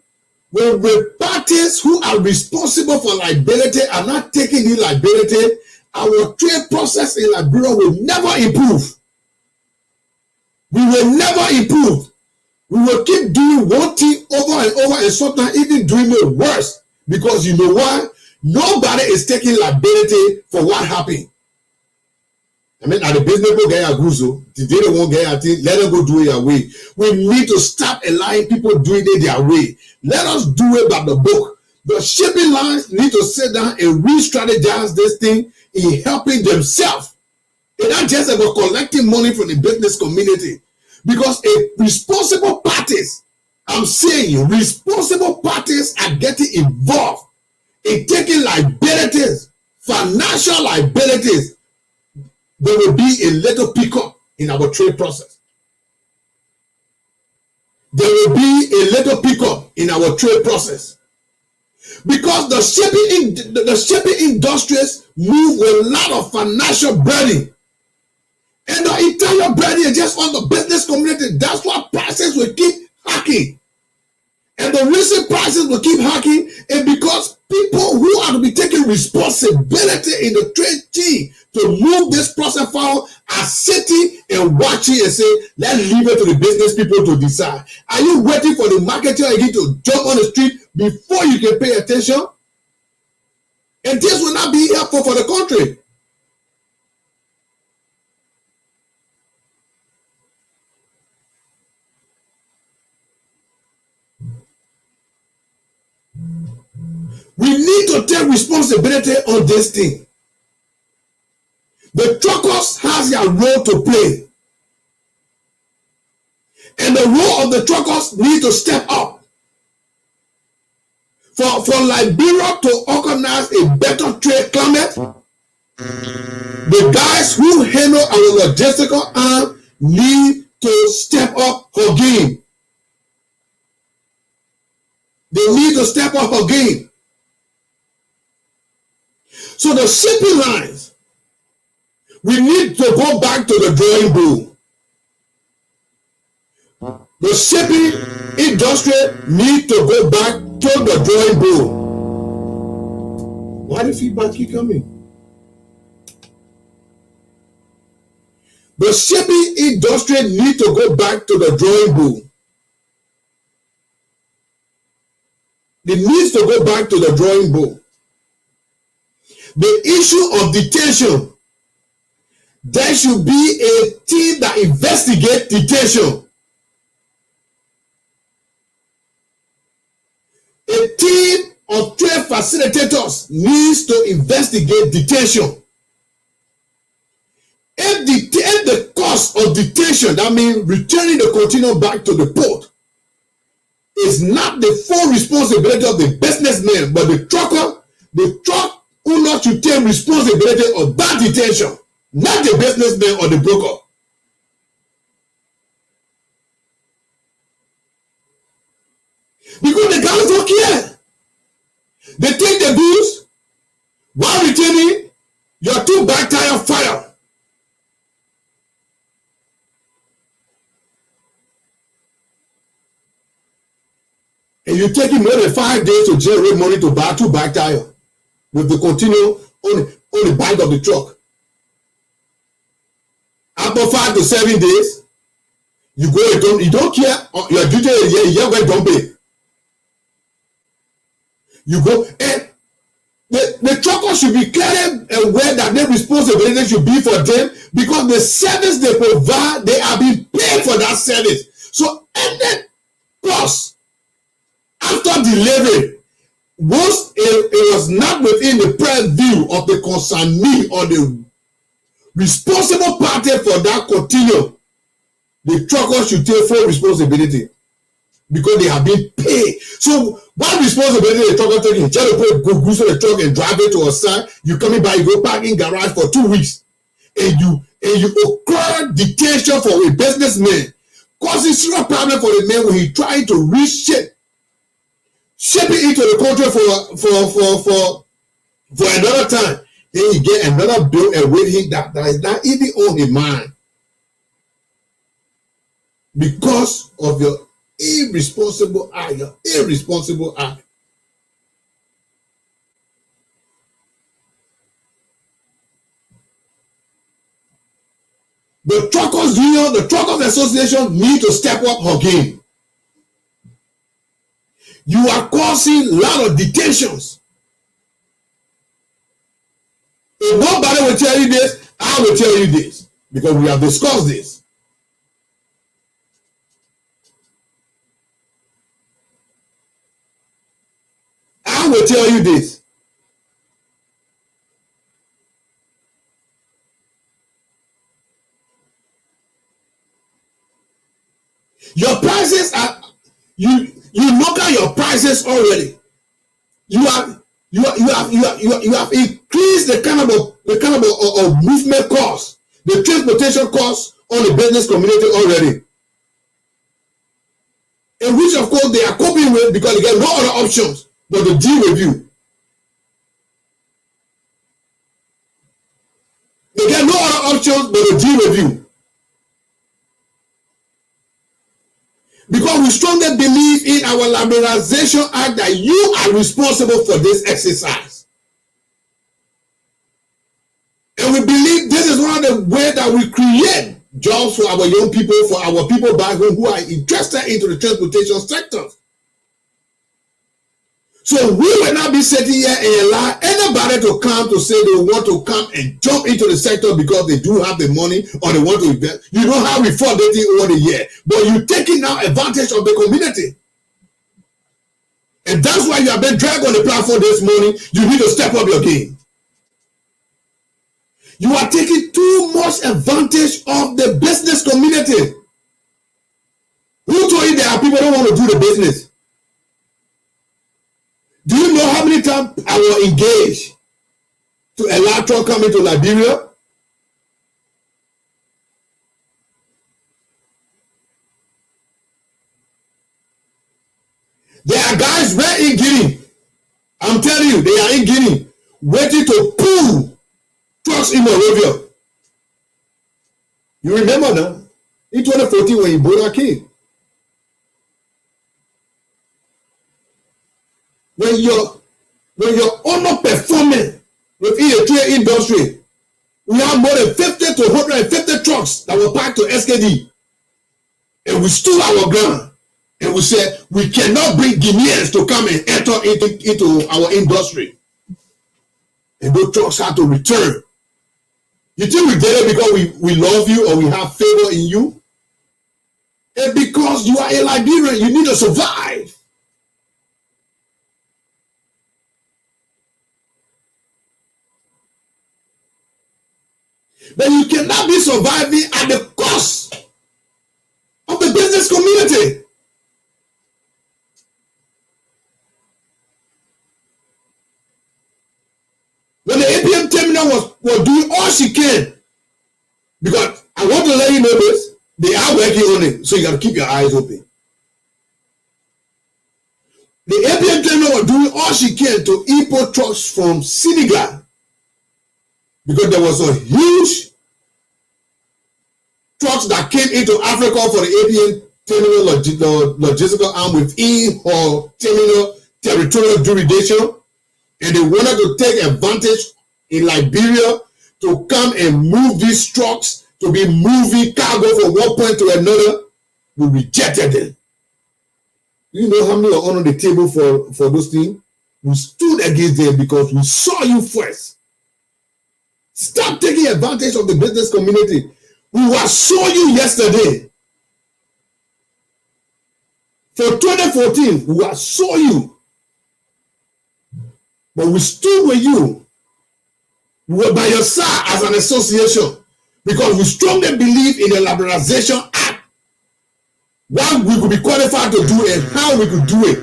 when the parties who are responsible for liability are not taking the liability, our trade process in Liberia will never improve. We will never improve. We will keep doing one thing over and over and sometimes even doing it worse. Because you know why? Nobody is taking liability for what happened. I mean, at the business people get a guzo, they don't want to get a thing, let them go do it their way. We need to stop allowing people doing it their way. Let us do it by the book. The shipping lines need to sit down and re-strategize this thing in helping themselves. It's not just about collecting money from the business community, because a responsible parties, I'm saying you, responsible parties are getting involved in taking liabilities, financial liabilities. There will be a little pickup in our trade process. There will be a little pickup in our trade process, because the shipping industries move with a lot of financial burden. And the entire burden is just on the business community. That's why prices will keep hacking. And the reason prices will keep hacking is because people who are to be taking responsibility in the trade chain to move this process forward are sitting and watching and say, let's leave it to the business people to decide. Are you waiting for the marketer again to jump on the street before you can pay attention? And this will not be helpful for the country. We need to take responsibility on this thing. The truckers has their role to play. And the role of the truckers need to step up. For Liberia to organize a better trade climate, the guys who handle our logistical arm need to step up again. They need to step up again. So the shipping lines, we need to go back to the drawing board. The shipping industry need to go back to the drawing board. Why the feedback keep coming? The shipping industry need to go back to the drawing board. They need to go back to the drawing board. The issue of detention, there should be a team that investigates detention. A team of trade facilitators needs to investigate detention. If the cost of detention, that means returning the container back to the port, is not the full responsibility of the businessman, but the truck owner should take responsibility of that detention, not the businessman or the broker. Because the guys don't care. They take the goods while retaining your two back tire fire. And you take it more than 5 days to generate money to buy two back tire with the continual on the back of the truck. After 5 to 7 days, you go and you don't care. Your duty is here when don't pay. You go and the trucker should be clearly aware that their responsibility should be for them, because the service they provide, they are being paid for that service. So any cost after delivery, once it was not within the purview of the concernee or the responsible party for that continuum, the trucker should take full responsibility, because they have been paid. So what responsibility the trucker taking? Try to put goods on the truck and drive it to a side. You coming by, you go park in garage for 2 weeks, and you occur detention for a businessman, causing serious problem for the man when he trying to ship it into the country for another time. Then you get another bill and with him that is not even on his mind, because of your irresponsible act. The truckers union, the truckers association need to step up again. You are causing a lot of detentions. If nobody will tell you this, I will tell you this, because we have discussed this. I will tell you this. Your prices are you look at your prices already. You have increased the kind of movement cost, the transportation cost on the business community already. In which of course they are coping with because they get no other options but to deal with you. They get no other options but to deal with you. Because we strongly believe in our Liberalization Act that you are responsible for this exercise. And we believe this is one of the ways that we create jobs for our young people, for our people back home who are interested into the transportation sector. So we will not be sitting here and allow anybody to come to say they want to come and jump into the sector because they do have the money or they want to invest. You know how we fought dating over the year, but you're taking now advantage of the community. And that's why you have been dragged on the platform this morning. You need to step up your game. You are taking too much advantage of the business community. Who told you there are people who don't want to do the business? Do you know how many times I was engaged to allow truck coming to Liberia? There are guys right in Guinea. I'm telling you, they are in Guinea waiting to pull trucks in Monrovia. You remember now? In 2014 when Ebola came. When you're underperforming within a trade industry, we have more than 50 to 150 trucks that were packed to SKD. And we stood our ground. And we said, we cannot bring Guineans to come and enter into our industry. And those trucks had to return. You think we did it because we love you or we have favor in you? And because you are a Liberian, you need to survive. But you cannot be surviving at the cost of the business community. When the APM terminal was doing all she can, because I want to let you know this, they are working on it, so you got to keep your eyes open. The APM terminal was doing all she can to import trucks from Senegal because there was a huge trucks that came into Africa for the APM terminal logistical arm within her terminal territorial jurisdiction. And they wanted to take advantage in Liberia to come and move these trucks to be moving cargo from one point to another. We rejected them. You know how many are on the table for those things? We stood against them because we saw you first. Stop taking advantage of the business community. We saw you yesterday. For 2014, we saw you. But we stood with you. We were by your side as an association because we strongly believe in the Liberalization Act. What we could be qualified to do and how we could do it.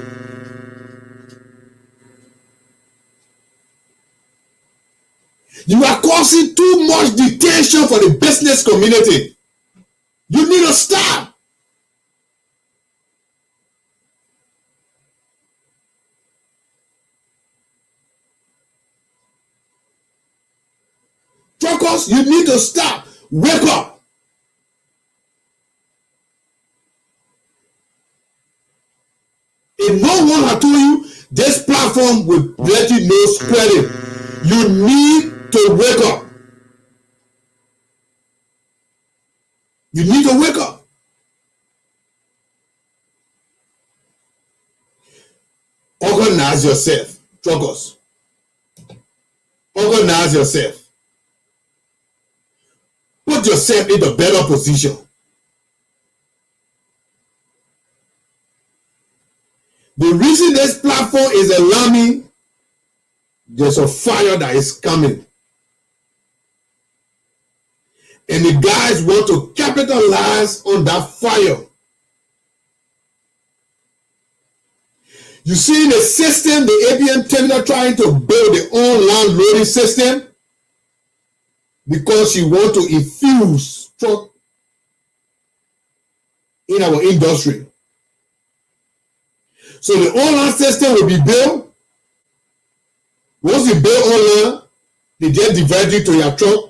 You are causing too much detention for the business community. You need to stop. Truckers, you need to stop. Wake up. If no one has told you, this platform will let you know spreading. You need to wake up. You need to wake up. Organize yourself, truckers. Organize yourself. Put yourself in a better position. The reason this platform is alarming, there's a fire that is coming. And the guys want to capitalize on that fire. You see the system, the APM terminal trying to build the online loading system because you want to infuse truck in our industry. So the online system will be built. Once you build online, they just divide it to your truck.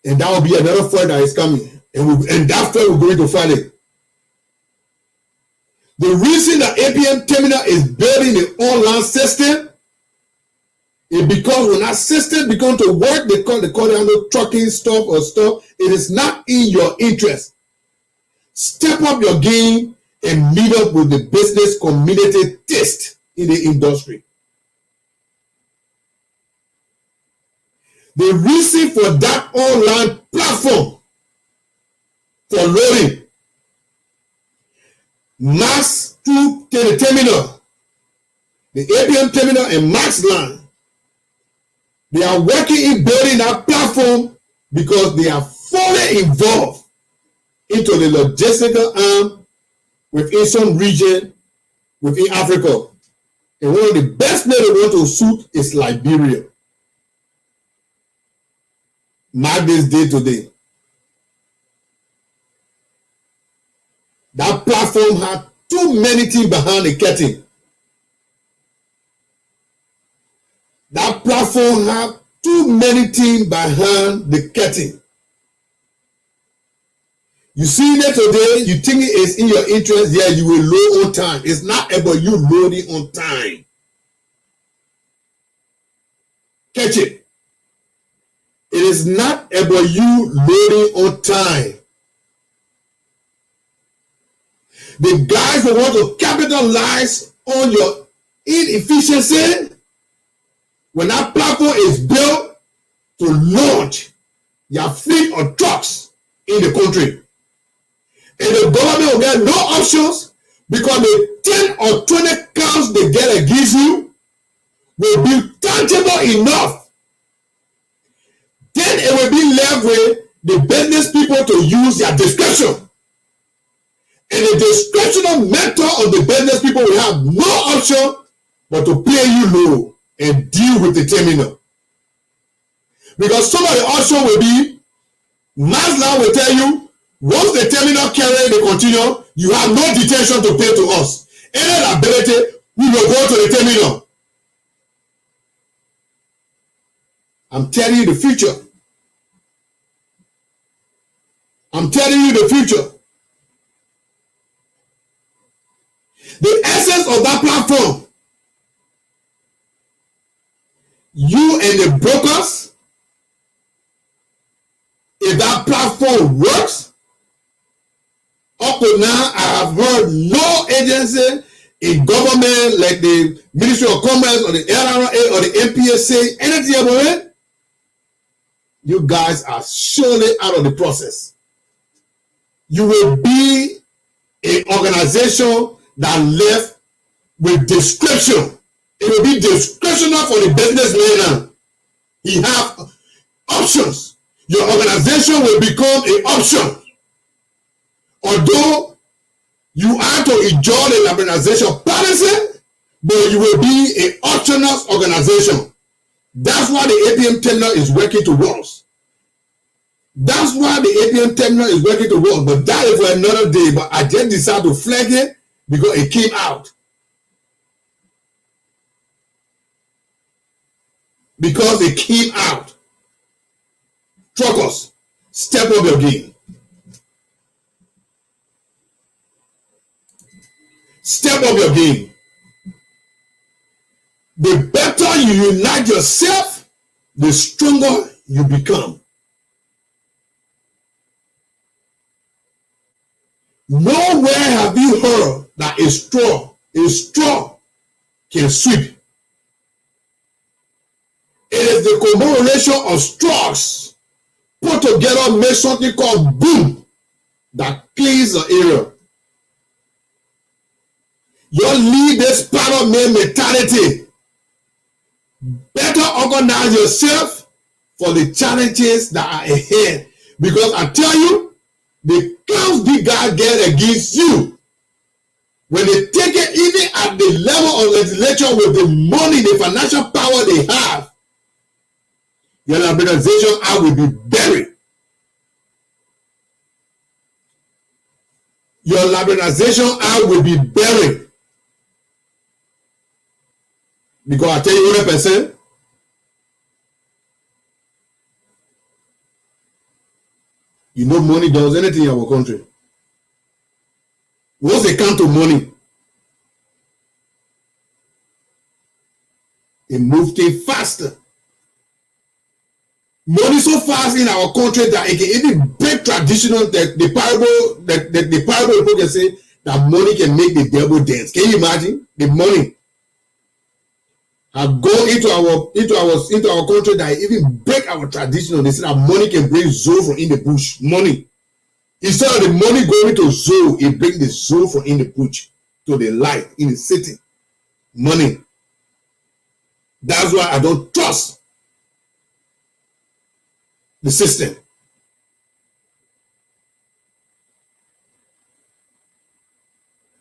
And that will be another fuel that is coming. And that fuel will go into find it. The reason that APM terminal is building the online system is because when that system becomes to work, they call it trucking stuff or stuff. It is not in your interest. Step up your game and meet up with the business community taste in the industry. The reason for that online platform for loading mass to the terminal, the APM terminal and max line, they are working in building that platform because they are fully involved into the logistical arm within some region within Africa. And one of the best places they want to suit is Liberia. Mark this day today. That platform had too many things behind the curtain. That platform had too many things behind the curtain. You see that today, you think it is in your interest, yeah, you will load on time. It's not about you loading on time. Catch it. It is not about you loading on time. The guys who want to capitalize on your inefficiency, when that platform is built to launch your fleet of trucks in the country, and the government will get no options because the 10 or 20 counts they get against you will be tangible enough. Then it will be left with the business people to use their discretion. And the discretional mentor of the business people will have no option but to pay you low and deal with the terminal. Because some of the option will be, Maslow will tell you, once the terminal carry the continue, you have no detention to pay to us. Any liability, we will go to the terminal. I'm telling you the future. I'm telling you the future. The essence of that platform, you and the brokers, if that platform works, up to now, I have heard no agency in government like the Ministry of Commerce or the LRA or the MPA say anything about it. You guys are surely out of the process. You will be an organization that left with description. It will be discretional for the businessman. He have options. Your organization will become an option. Although you are to enjoy the liberalization policy, but you will be an optional organization. That's why the APM terminal is working towards. That's why the APM terminal is working towards. But that is for another day. But I just decided to flag it because it came out. Because it came out. Truckers, step up your game. Step up your game. The better you unite yourself, the stronger you become. Nowhere have you heard that a straw can sweep. It is the conglomeration of straws put together make something called boom that cleans the area. Your lead this part of man mentality. Better organize yourself for the challenges that are ahead. Because I tell you, the counts the guy get against you When they take it, even at the level of legislature with the money, the financial power they have, your Liberalization Act will be buried. Your Liberalization Act will be buried. Because I tell you 100%, you know money does anything in our country. Once they come to money, it moves things faster. Money so fast in our country that it can even break traditional. The parable people can say that money can make the devil dance. Can you imagine? The money have gone into our country that it even break our traditional. They say that money can bring Zoe from in the bush. Money. Instead of the money going to Zoe, it brings the Zoe from in the bush to the light in the city. Money. That's why I don't trust the system.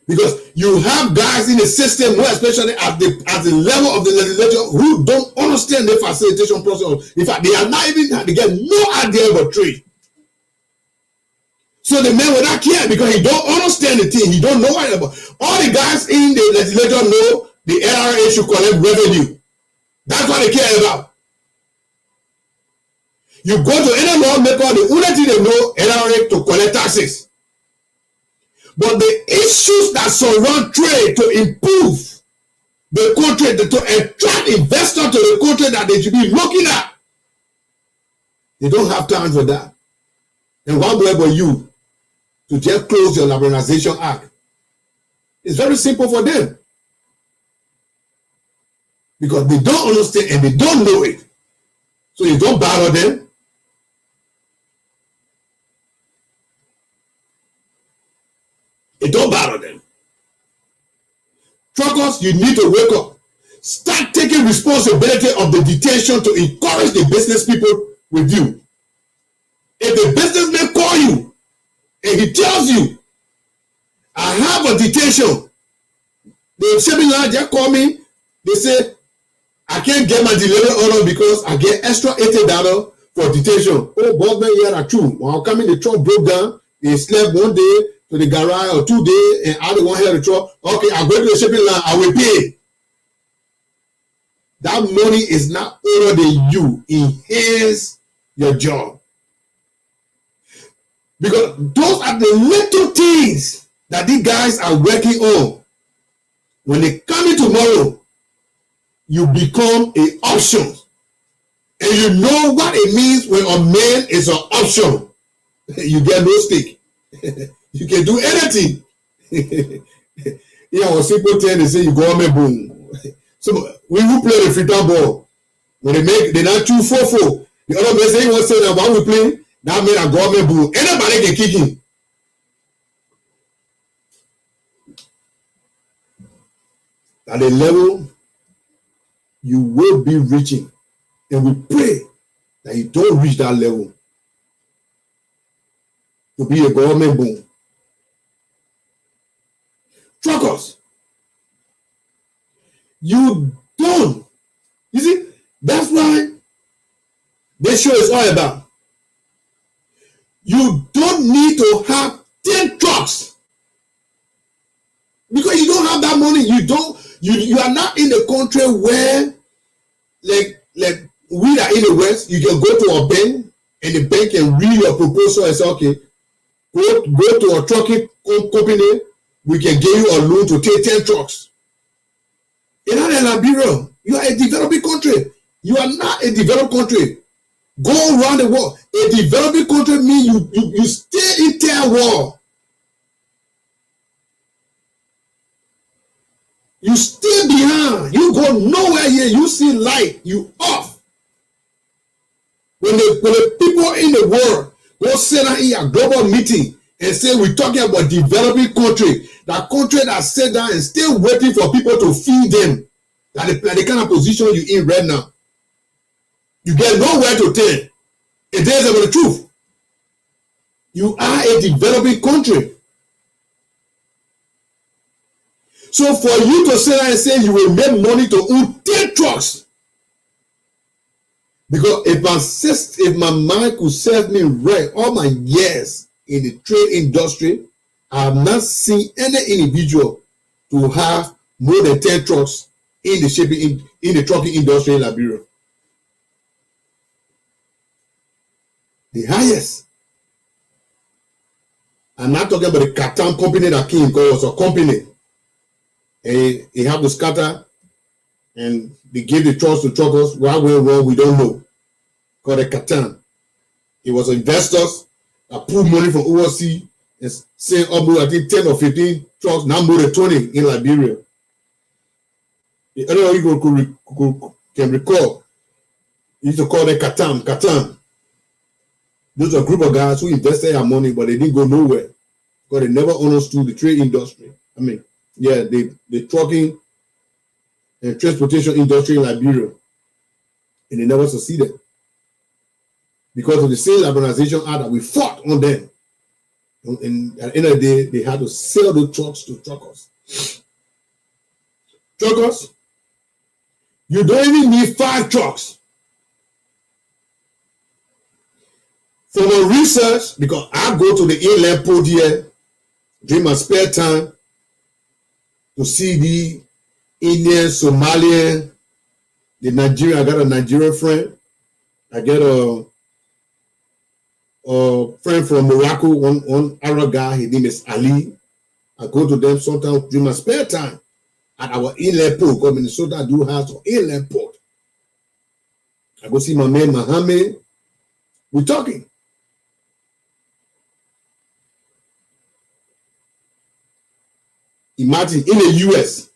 Because you have guys in the system who, especially at the level of the legislature, who don't understand the facilitation process. In fact, they are not even, they get no idea about trade. So the man will not care because he don't understand the thing. He don't know what about. All the guys in the legislature know the LRA should collect revenue. That's what they care about. You go to any lawmaker, the only thing they know LRA to collect taxes. But the issues that surround trade to improve the country, to attract investors to the country that they should be looking at, they don't have time for that. And one way for you to just close your Liberalization Act. It's very simple for them. Because they don't understand and they don't know it. So you don't bother them. It don't bother them. Truckers, you need to wake up. Start taking responsibility of the detention to encourage the business people with you. If the businessman call you and he tells you, I have a detention, the shipping line just call me, they say, I can't get my delivery order because I get extra $80 for detention. Oh, bossman, yeah, that's true. When I come in, the truck broke down. They slept one day to the garage or 2 days, and I don't want to hear the truck. Okay, I'll go to the shipping line. I will pay. That money is not older than you. Enhance your job. Because those are the little things that these guys are working on. When they come in tomorrow, you become an option. And you know what it means when a man is an option. You get no stake. You can do anything. Yeah, was simple thing, they say you go on me boom. So we who play the freestyle ball, when they not 2-4-4. The other man say he wants to say that while we play, that man a go on me boom. Anybody can kick him. At the level you will be reaching, and we pray that you don't reach that level to be a government boom. Truckers, you don't. You see, that's why this show is all about. You don't need to have 10 trucks because you don't have that money. You are not in the country where like we that in the West, you can go to a bank and the bank can read your proposal and say, okay, go to a trucking company, we can give you a loan to take 10 trucks. In Liberia, you are a developing country. You are not a developed country. Go around the world. A developing country means you stay in third world. You stay behind. You go nowhere here. You see light. You off. When the people in the world go sit down in a global meeting and say we're talking about developing country, that country that sit down and still waiting for people to feed them, that the kind of position you're in right now, you get nowhere to tell. It is about the truth. You are a developing country. So for you to sit there and say you will make money to own 10 trucks, because if my mind could serve me right, all my years in the trade industry, I have not seen any individual to have more than 10 trucks in the shipping in the trucking industry in Liberia. The highest. I'm not talking about the Catan company that came, because it was a company. And they have to scatter and they give the trucks to truckers. Why went wrong, we don't know. Called a Catan. It was investors that pulled money from overseas and sent almost, I think, 10 or 15 trucks, now more than 20 in Liberia. The other people can recall, you used to call them Catan. Those are a group of guys who invested their money, but they didn't go nowhere because they never understood the trade industry. I mean, yeah, the trucking and transportation industry in Liberia, and they never succeeded because of the same Urbanization Act that we fought on them. And at the end of the day, they had to sell the trucks to truckers. Truckers, you don't even need 5 trucks. For my research, because I go to the inland port here during my spare time to see the Indian, Somalian, the Nigerian. I got a Nigerian friend. I get a friend from Morocco, one Arab guy. His name is Ali. I go to them sometimes during my spare time at our inland port, because Minnesota do have an inland port. I go see my man Mohammed. We're talking. Imagine in the US,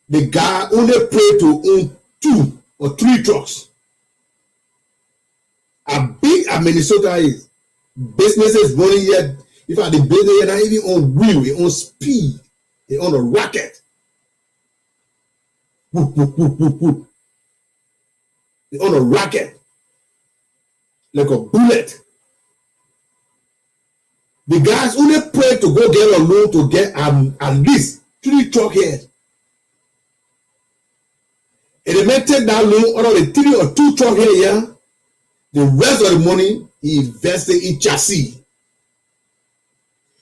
the guy only paid to own 2 or 3 trucks. As big as Minnesota is, businesses running here, if I the business here, not even on wheel, they on speed, they on a rocket. They on a rocket, like a bullet. The guys only pray to go get a loan to get at least 3 truck here. And they may take that loan out of the 3 or 2 truck here, yeah. The rest of the money he invested in chassis.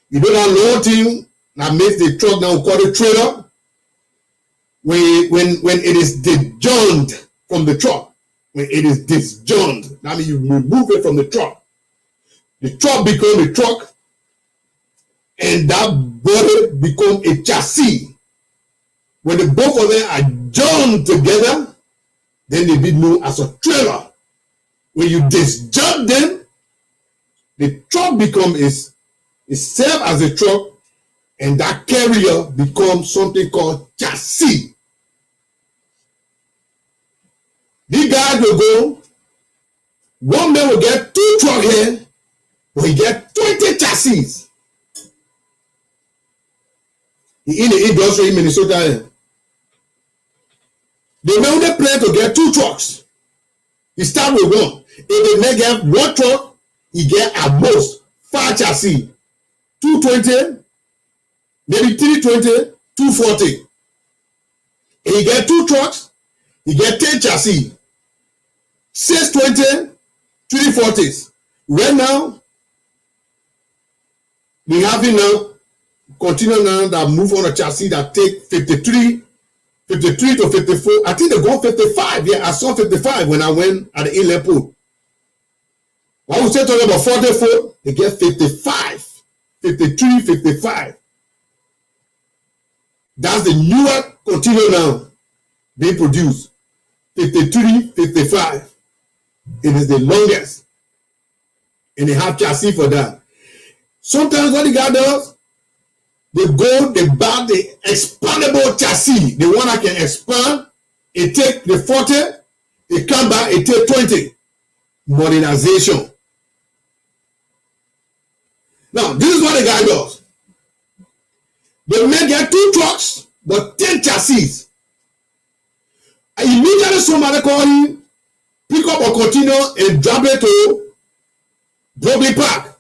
You know that loan team that makes the truck now called a trailer? When it is disjoined from the truck, when it is disjoined, that means you remove it from the truck becomes a truck, and that body become a chassis. When the both of them are joined together, then they be known as a trailer. When you disjoint them, the truck become is serve as a truck, and that carrier becomes something called chassis. These guys will go, one man will get 2 trucks here, but he get 20 chassis. In the industry in Minnesota, they may only plan to get 2 trucks. He start with 1. If they may get 1 truck, he get at most 5 chassis. 220, maybe 320, 240. If he get 2 trucks, he get 10 chassis. 620, 340s. Right now, we have now continue now that move on a chassis that take 53 to 54. I think they go 55. Yeah, I saw 55 when I went at the inland port. When we say talking about 44, they get 55, 53, 55. That's the newer container now being produced. 53, 55. It is the longest. And they have chassis for that. Sometimes what the guy does, they buy the expandable chassis. The one that can expand, it take the 40, it come back, it take 20. Modernization. Now, this is what the guy does. They may get 2 trucks, but 10 chassis. And immediately somebody call him, pick up a container and drop it to Brooklyn Park.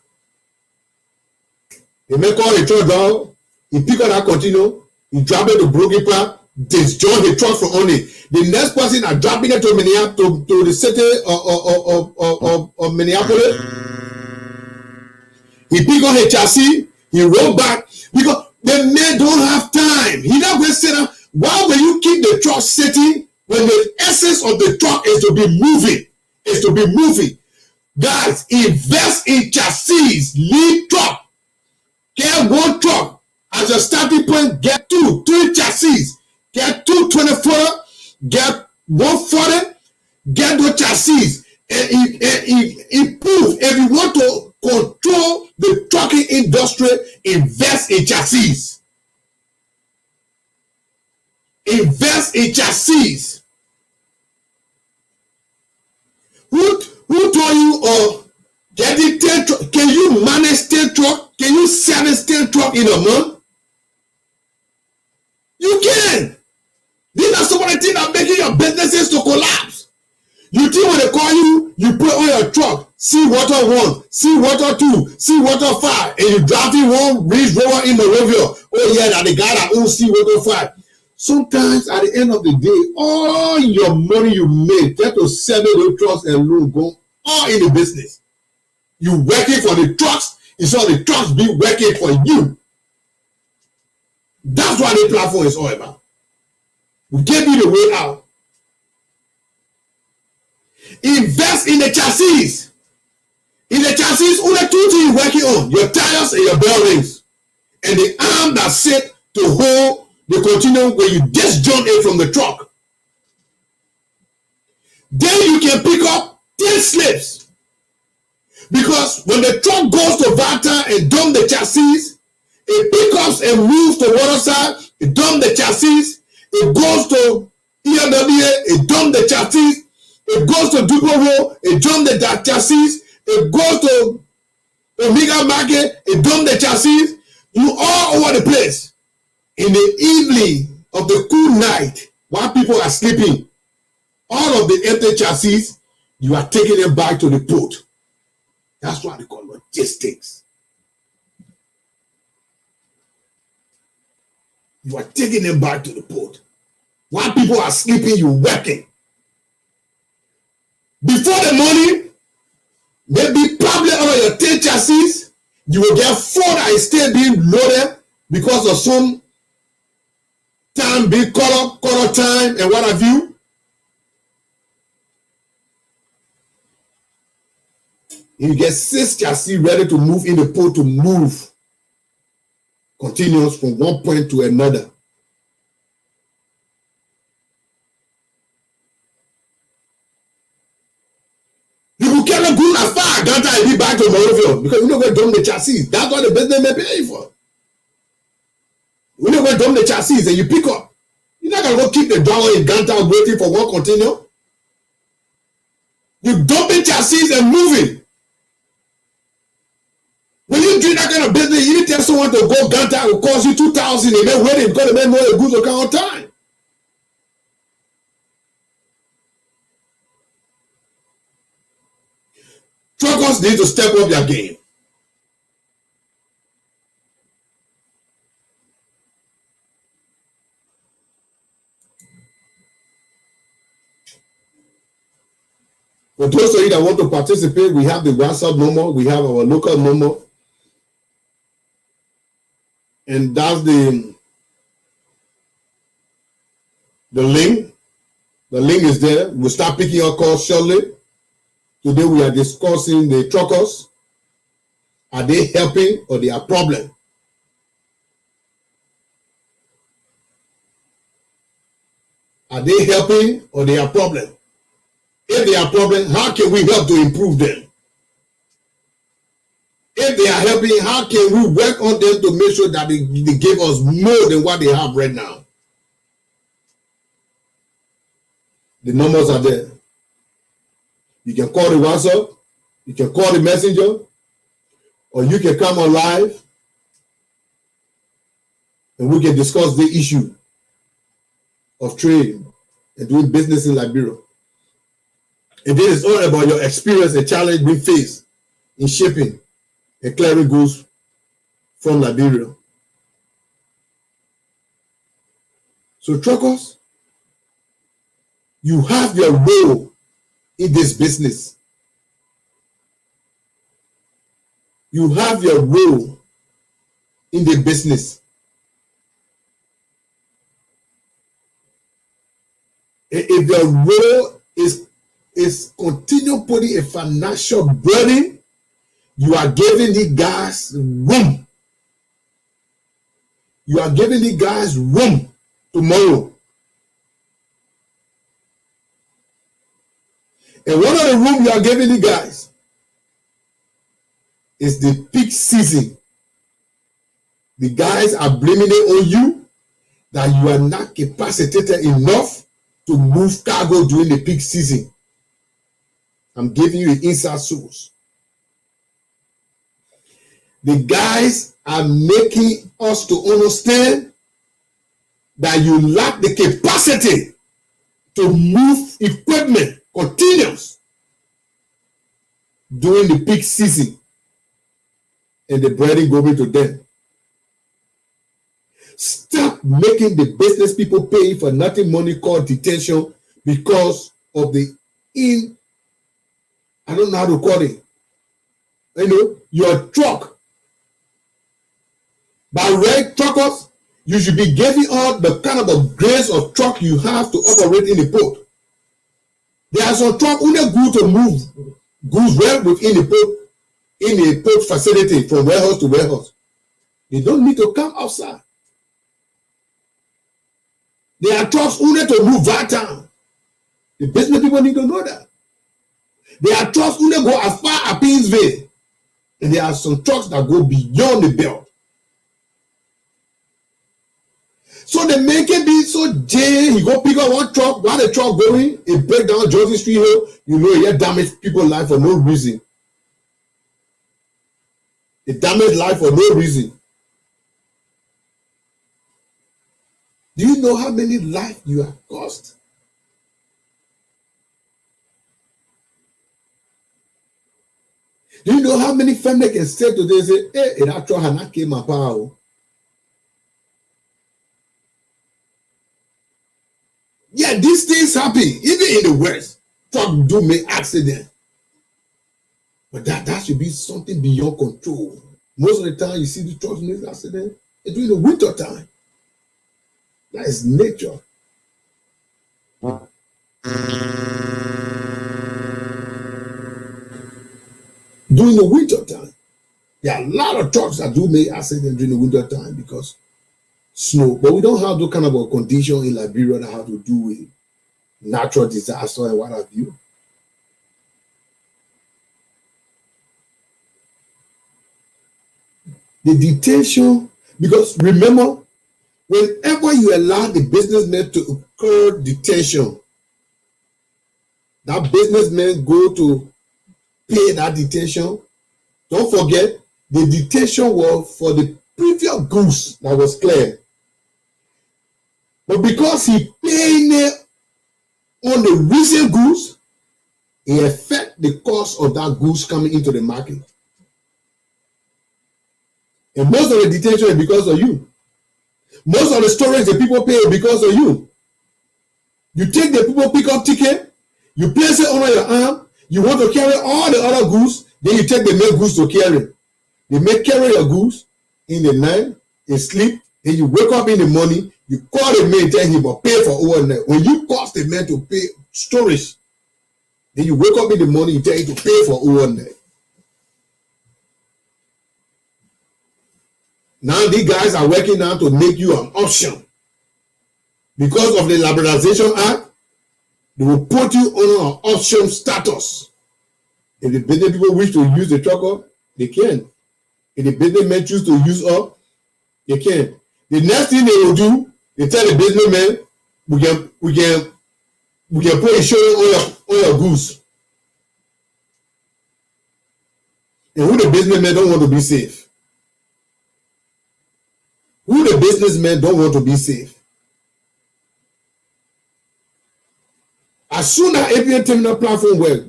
They may call the truck down. He pick up that container, he drop it to broken part, disjoin the truck from on it. The next person are dropping it to Minneapolis, to the city of Minneapolis. He pick up his chassis, he roll back, because the man don't have time. He not going to sit down. Why will you keep the truck sitting when the essence of the truck is to be moving? Is to be moving. Guys, invest in chassis, lead truck. Get one truck as a starting point. Get 2, 3 chassis. Get 2 24, get 140, get those chassis. And improve. If you want to control the trucking industry, invest in chassis. Invest in chassis. Who told you getting 10 truck? Can you manage 10 truck? Can you service 10 truck in a month? You can. These are some of the things that are making your businesses to collapse. You think when they call you, you put on your truck, see water 1, see water 2, see water 5, and you driving one Range Rover in the river. Oh yeah, that the guy that owns see water 5. Sometimes at the end of the day, all your money you make just to sell those trucks and loan go all in the business. You working for the trucks instead of the trucks be working for you. That's what the platform is all about. We gave you the way out. Invest in the chassis. In the chassis, only 2 things you're working on: your tires and your bearings, and the arm that sit to hold the container when you disjoint it from the truck. Then you can pick up 10 slips. Because when the truck goes to Vata and dump the chassis, it picks up and moves to Waterside, it dump the chassis, it goes to ELWA, it dump the chassis, it goes to Duplo, it dump the chassis, it goes to Omega Market, it dump the chassis. You all over the place. In the evening of the cool night, while people are sleeping, all of the empty chassis, you are taking them back to the port. That's what they call logistics. You are taking them back to the port. While people are sleeping, you're working. Before the morning, maybe probably out of your 10 chassis, you will get 4 that is still being loaded because of some time being color time and what have you. You get 6 chassis ready to move in the port, to move continuous from one point to another. You will carry good as far Ganta and be back to Monrovia because you know where dump the chassis. That's what the business may pay you for. You know where dump the chassis and you pick up. You're not gonna go keep the driver in Ganta waiting for one container. You dumping chassis and moving. When you do that kind of business, you need to tell someone to go Ganta, it will cost you 2,000 and then waiting because the man know the goods will come on time. Truckers need to step up their game. For those of you that want to participate, we have the WhatsApp number, we have our local number, and that's the link. The link is there. We'll start picking our calls shortly. Today we are discussing the truckers. Are they helping or they are problem? Are they helping or they are problem? If they are problem, how can we help to improve them? If they are helping, how can we work on them to make sure that they give us more than what they have right now? The numbers are there. You can call the WhatsApp, you can call the messenger, or you can come on live and we can discuss the issue of trade and doing business in Liberia. And this is all about your experience and challenge being faced in shipping and clearing goods from Liberia. So truckers, you have your role in this business. You have your role in the business. If your role is continue putting a financial burden, you are giving the guys room. You are giving the guys room tomorrow. And one of the room you are giving the guys is the peak season. The guys are blaming it on you that you are not capacitated enough to move cargo during the peak season. I'm giving you an inside source. The guys are making us to understand that you lack the capacity to move equipment continuous during the peak season, and the burden going to them. Stop making the business people pay for nothing money called detention because of the I don't know how to call it. Your truck. By right, truckers, you should be giving out the kind of upgrades of truck you have to operate in the port. There are some trucks only good to move goods well within the port facility from warehouse to warehouse. They don't need to come outside. There are trucks only to move that town. The business people need to know that. There are trucks only go as far as Painesville. And there are some trucks that go beyond the belt. So the man can be so jay, he go pick up one truck, while the truck going, it break down Jersey Street Hill, it damage people's life for no reason. It damage life for no reason. Do you know how many lives you have cost? Do you know how many families can say today, say, hey, that truck has not came my power? Yeah, these things happen. Even in the West, truck do make accident. But that should be something beyond control. Most of the time you see the trucks make accident, it's during the winter time. That is nature. During the winter time, there are a lot of trucks that do make accidents during the winter time because snow. But we don't have those kind of a condition in Liberia that have to do with natural disaster and what have you. The detention, because remember, whenever you allow the businessman to incur detention, that businessman go to pay that detention. Don't forget, the detention was for the previous goods that was cleared. But because he paid it on the recent goods, it affect the cost of that goods coming into the market. And most of the detention is because of you. Most of the storage the people pay because of you. You take the people pick-up ticket, you place it under your arm, you want to carry all the other goods, then you take the main goods to carry. They may carry your goods in the night, they sleep, then you wake up in the morning, you call the man, tell him, but pay for overnight. When you cost the man to pay storage, then you wake up in the morning, you tell him to pay for overnight. Now these guys are working now to make you an option. Because of the Liberalization Act, they will put you on an option status. If the business people wish to use the trucker, they can. If the businessmen choose to use us, they can. The next thing they will do, they tell the businessman, we can put insurance on your goods. And who the businessmen don't want to be safe? Who the businessmen don't want to be safe? As soon as APN terminal platform work,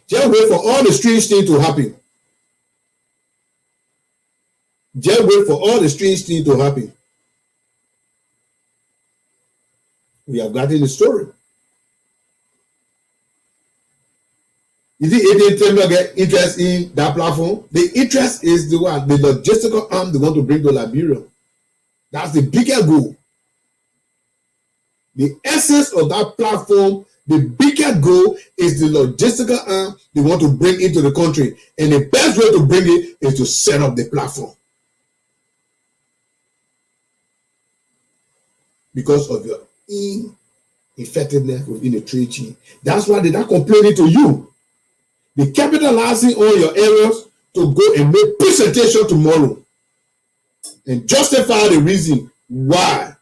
just wait for all the strange things to happen. Just wait for all the strange things to happen. We have gotten the story. You think ATM not get interest in that platform? The interest is the one, the logistical arm they want to bring to Liberia. That's the bigger goal. The essence of that platform, the bigger goal is the logistical arm they want to bring into the country. And the best way to bring it is to set up the platform. Because of your ineffectiveness within the trade chain. That's why they're not complaining to you. They capitalizing on your errors to go and make presentation tomorrow and justify the reason why.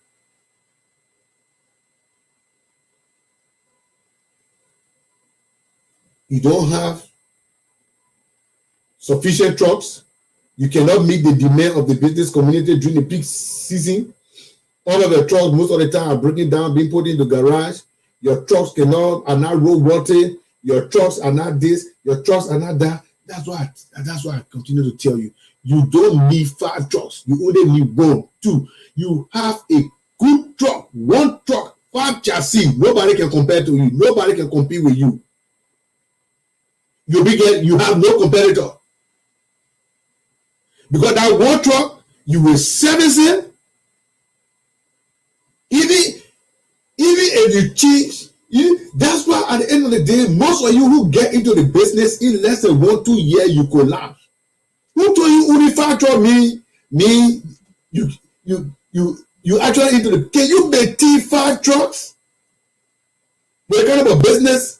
You don't have sufficient trucks. You cannot meet the demand of the business community during the peak season. All of your trucks, most of the time, are breaking down, being put in the garage. Your trucks are not roadworthy. Your trucks are not this. Your trucks are not that. That's why I continue to tell you. You don't need 5 trucks. You only need 1, 2. You have a good truck, 1 truck, 5 chassis. Nobody can compare to you. Nobody can compete with you. You have no competitor. Because that 1 truck, you will service it. Even if you cheat, that's why at the end of the day, most of you who get into the business in less than 1-2 years, you collapse. Who told you only 5 trucks mean you actually into the? Can you maintain 5 trucks? What kind of a business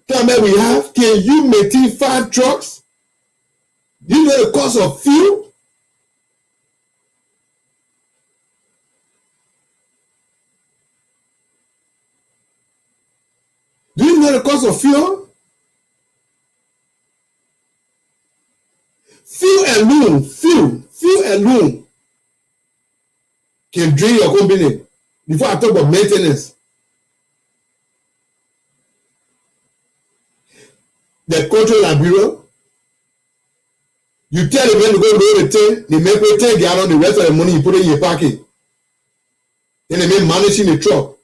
that we have? Can you maintain 5 trucks? Do you know the cost of fuel? Do you know the cost of fuel? Fuel alone can drain your company. Before I talk about maintenance, the country Liberia, you tell the man to go load the tank, the man put 10 gallons, the rest of the money you put in your pocket. Then the man managing the truck.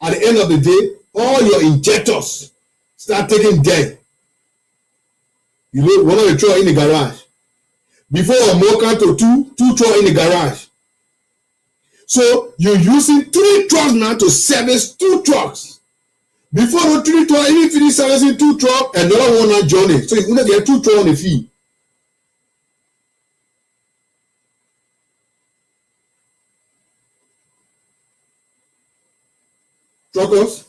At the end of the day, all your injectors start taking dead. You load one of the truck in the garage. Before a more count to two trucks in the garage. So you're using 3 trucks now to service 2 trucks. Before the 3 trucks, even finish servicing 2 trucks, another one on journey. So you only get 2 trucks on the field. Truckers,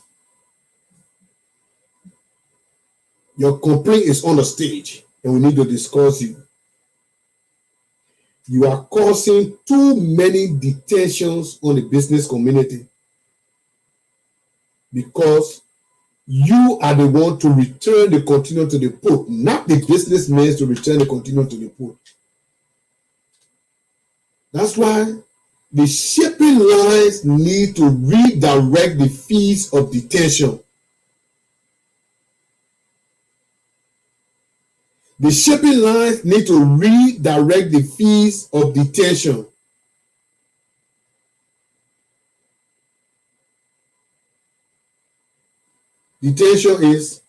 your complaint is on the stage and we need to discuss you. You are causing too many detentions on the business community because you are the one to return the container to the port, not the businessmen to return the container to the port. That's why the shipping lines need to redirect the fees of detention. The shipping lines need to redirect the fees of detention. Detention is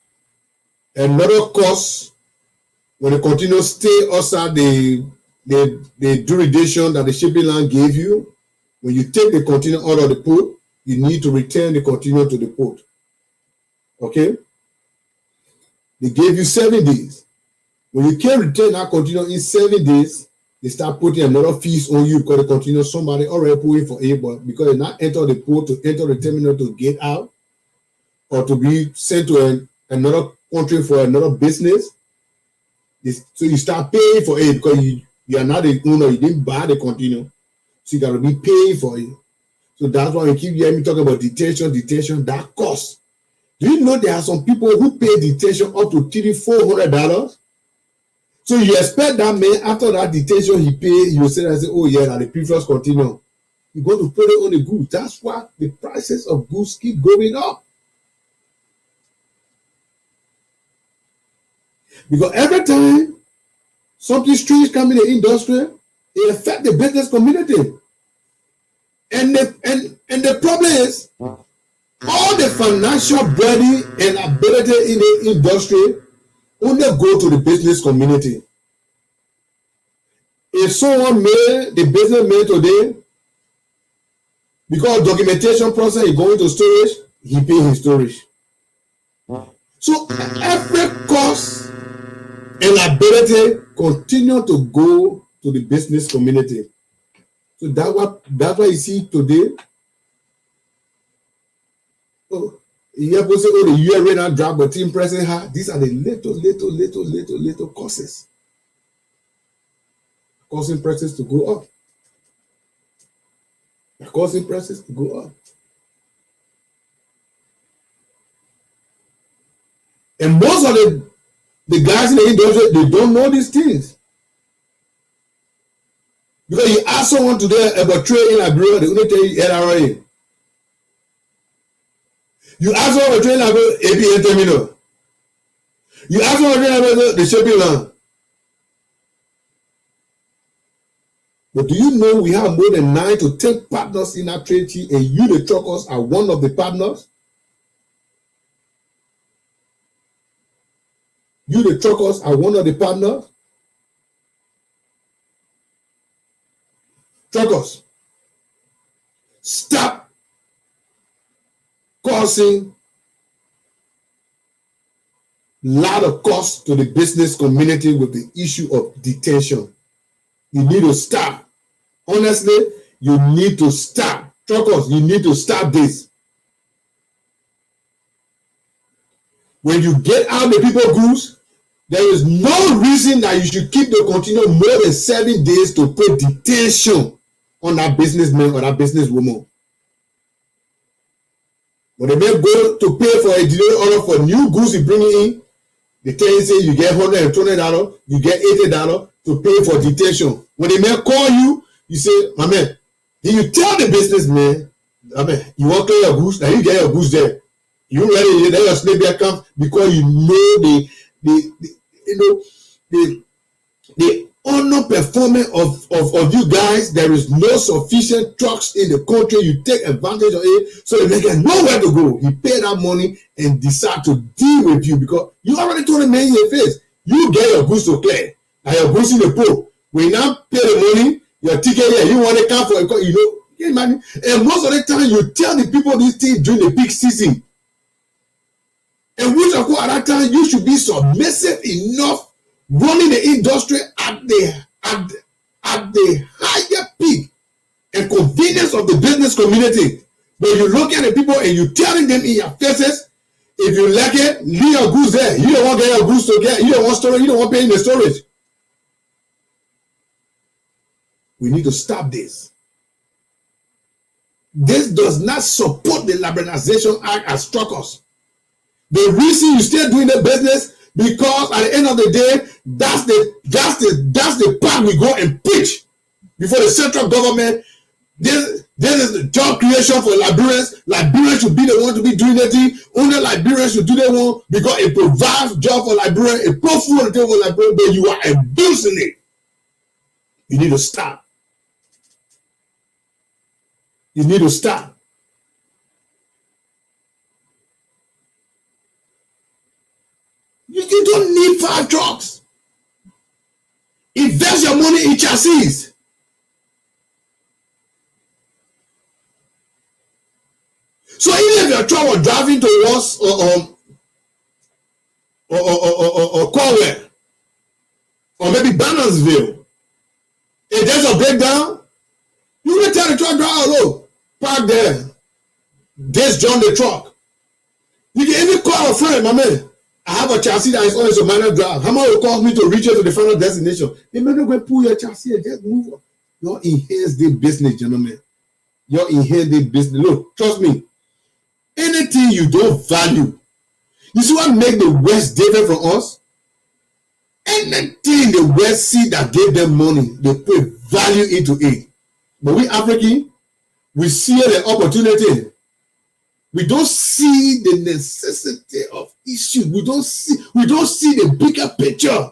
another cost when the container stay outside the jurisdiction that the shipping line gave you. When you take the container out of the port, you need to return the container to the port. Okay? They gave you 7 days. When you can't return that container in 7 days, they start putting another fees on you because the container somebody already put in for a, but because they not enter the port to enter the terminal to get out or to be sent to another country for another business. So you start paying for it because you are not the owner, you didn't buy the container. So you got to be paying for it. So that's why you keep hearing me talking about detention, that cost. Do you know there are some people who pay detention up to $300-400? So you expect that man, after that detention he pay, you say, oh yeah, now the previous container. You're going to put it on the goods. That's why the prices of goods keep going up. Because every time something strange comes in the industry, it affects the business community. And And the problem is, all the financial burden and ability in the industry only go to the business community. If someone made the business made today, because documentation process is going to storage, he pay his storage. So every cost and ability continue to go to the business community. So that's why you see today. Oh, you have to say, oh, the year rate now drop, but team pressing hard. These are the little courses. Causing prices to go up. They're causing prices to go up. And most of the guys in the industry, they don't know these things. Because you ask someone today about trade in Liberia, they only tell you LRA. You ask someone about trade in Liberia, APN terminal. You ask someone about trade in the shipping line. But do you know we have more than 9 to 10 partners in our trade team, and you, the truckers, are one of the partners? You, the truckers, are one of the partners? Truckers, stop causing a lot of cost to the business community with the issue of detention. You need to stop. Honestly, you need to stop. Truckers, you need to stop this. When you get out the people goods, there is no reason that you should keep the container more than 7 days to put detention on that businessman or that businesswoman. When they may go to pay for a delivery order for new goods you bring in, they tell you, say you get $120, you get $80 to pay for detention. When they may call you, you say, my man, then you tell the businessman, I mean, you want to clear your goods, now you get your goods there. You ready, then your slave there comes because you know the underperforming of you guys. There is no sufficient trucks in the country. You take advantage of it, so they get nowhere to go. You pay that money and decide to deal with you because you already told the man in your face, you get your goods to clear. Now your goods in the pool. When you now pay the money, your ticket here, you want to come for it, you know, get money. And most of the time, you tell the people these things during the peak season. And which of course at that time you should be submissive enough running the industry at the higher peak and convenience of the business community. But you look at the people and you telling them in your faces, if you like it, leave your goods there. You don't want to get your goods to get, you don't want storage, you don't want to pay in the storage. We need to stop this. This does not support the Liberalization Act as truckers. The reason you still doing the business because at the end of the day, that's the part we go and preach before the central government. This is the job creation for Liberians. Liberians should be the one to be doing that thing. Only Liberians should do that one because it provides job for Liberians, it puts food on the table for Liberians, but you are abusing it. You need to stop. You need to stop. You don't need 5 trucks. Invest your money in chassis. So even if your truck was driving towards Cornwall or maybe Bannersville, if there's a breakdown, you will tell the truck driver, look, park there. Disjoin the truck. You can even call a friend, my man. I have a chassis that is on a minor drive. How much will it cost me to reach you to the final destination? You may not go pull your chassis and just move on. You enhance the business, gentlemen. You enhance the business. Look, trust me. Anything you don't value, you see what make the West different from us? Anything the West see that gave them money, they put value into it. But we African, we see the opportunity. We don't see the necessity of issues. We don't see the bigger picture.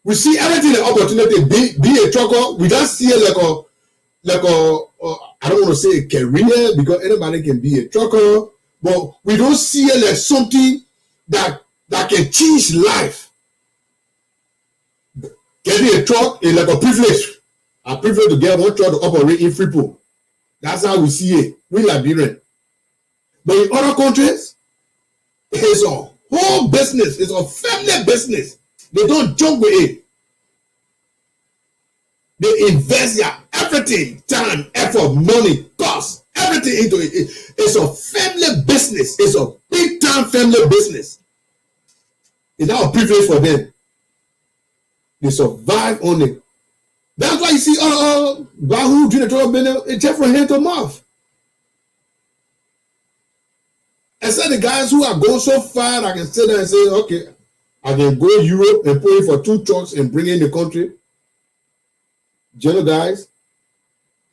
We see everything the opportunity. Be a trucker, we don't see it like like I don't want to say a career because anybody can be a trucker, but we don't see it like something that can change life. Getting a truck is like a privilege. A privilege to get one truck to operate in Freeport. That's how we see it. We Liberian. But in other countries, it's a whole business. It's a family business. They don't joke with it. They invest their everything, time, effort, money, cost, everything into it. It's a family business. It's a big time family business. It's not a privilege for them. They survive on it. That's why you see guy who drink the trouble, it's just from hand to mouth. Except the guys who are going so far, I can sit there and say, okay, I can go to Europe and pay for 2 trucks and bring in the country. General guys,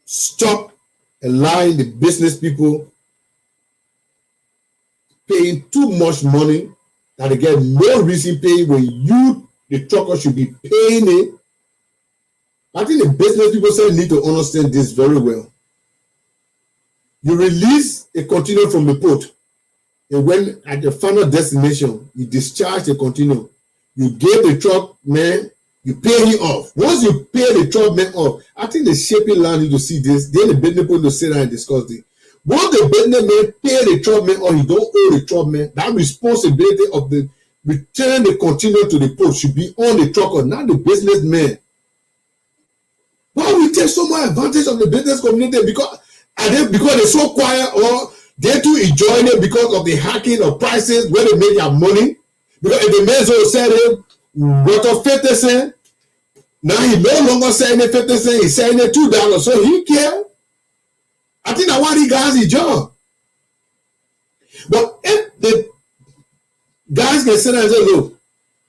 stop allowing the business people paying too much money that they get no reason paying when you, the trucker, should be paying it. I think the business people say need to understand this very well. You release a container from the port, and when at the final destination, you discharge the container. You give the truck man, you pay him off. Once you pay the truck man off, I think the shipping line need to see this. Then the business people to sit down and discuss this. Once the business man pay the truck man or he don't owe the truck man, that responsibility of the return the container to the port should be on the trucker, not the businessman. Why we take so much advantage of the business community? Because they're so quiet, or they're too enjoying it because of the hacking of prices where they make their money. Because if the man so said it, what of 50 cents, now he no longer selling it 50 cents, he's selling it $2. So he care. I think that's why he got his job. But if the guys can sit there and say, look,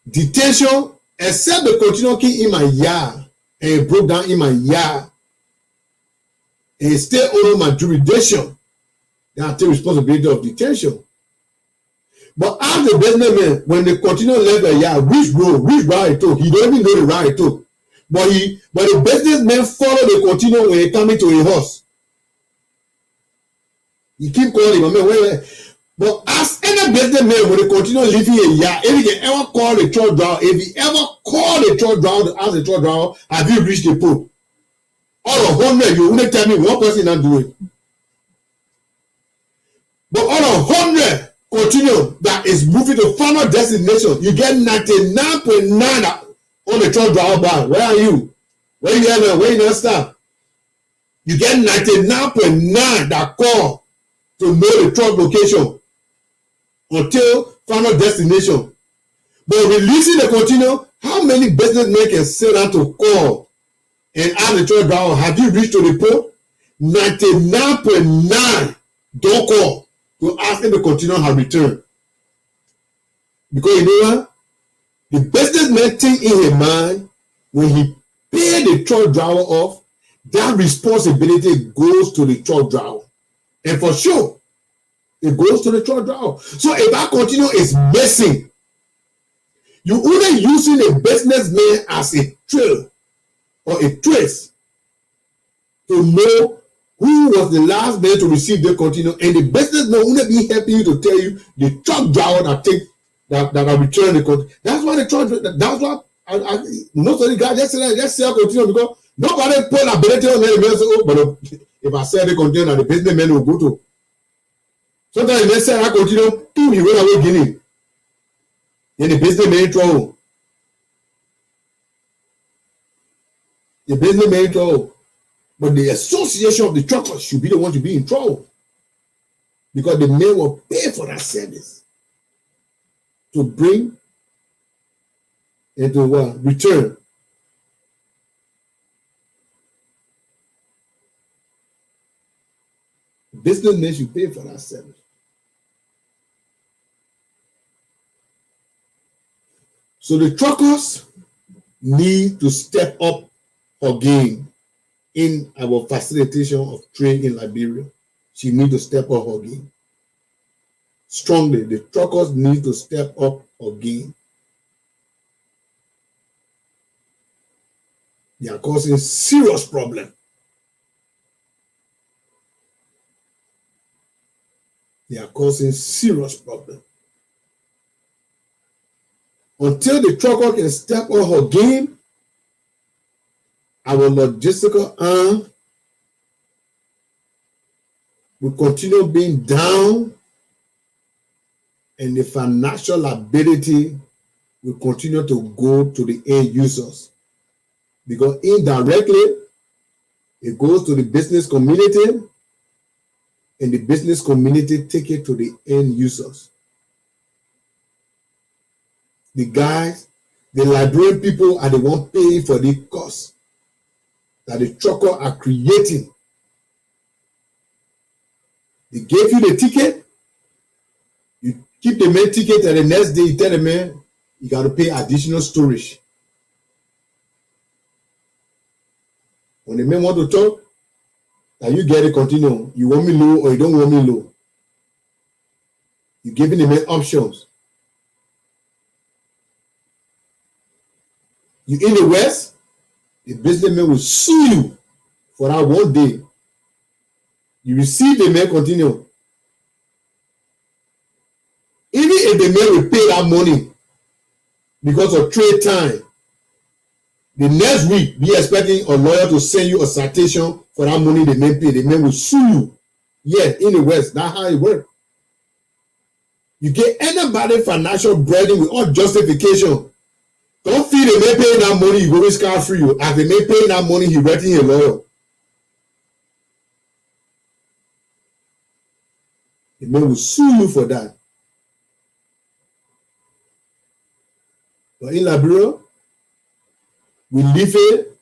detention, except the container key in my yard, and it broke down in my yard, and it stay under my jurisdiction, then I take responsibility of detention. But as the businessman, when the container left the yard, which route it took, he don't even know the route it took. But the businessman follow the container when he coming to a horse. He keep calling him, wait. But as any businessman, when the container leaving a yard, if he can ever call the truck driver, if he ever call the truck driver, ask the truck driver, have you reached the port? Out of 100, you only tell me one person not do it. But out of 100 continue that is moving to final destination, you get 99.9 on the truck driver bar. Where are you? Where you at? Where you not stop? You get 99.9 that call to know the truck location until final destination. But releasing the container, how many businessmen can sit down to call and ask the truck driver, have you reached to the port? 99.9 don't call to ask if the container has returned. Because you know what? The businessman think in his mind, when he pay the truck driver off, that responsibility goes to the truck driver. And for sure, it goes to the truck driver. So if that container is missing, you either using a businessman as a trail or a trace to know who was the last man to receive the container, and the businessman will be helping you to tell you the truck driver that are returning the container. That's why the truck. That's why most of the guys just sell container because nobody put ability on them. Oh, but if I sell the container, the businessman will go to. Sometimes they sell that container, he run away Guinea. Then the businessman in trouble. The businessman in trouble. But the association of the truckers should be the one to be in trouble. Because the man will pay for that service to bring and to return. Businessmen should pay for that service. So the truckers need to step up again in our facilitation of trade in Liberia. She needs to step up again. Strongly, the truckers need to step up again. They are causing serious problem. They are causing serious problem. Until the trucker can step on her game, our logistical arm will continue being down, and the financial liability will continue to go to the end users. Because indirectly, it goes to the business community, and the business community take it to the end users. The guys, the Liberian people are the one paying for the cost that the trucker are creating. They gave you the ticket, you keep the main ticket, and the next day you tell the man you got to pay additional storage. When the man want to talk, that you get it, continue. You want me low or you don't want me low. You're giving the man options. You in the West, the businessman will sue you for that one day. You receive the man, continue. Even if the man will pay that money because of trade time, the next week, be expecting a lawyer to send you a citation for that money the man paid. The man will sue you. Yeah, in the West, that's how it works. You get anybody financial burden with all justification. Don't feel the man paying that money, you go scot-free. As the man paying that money, he writing a lawyer. The man will sue you for that. But in Liberia, we leave it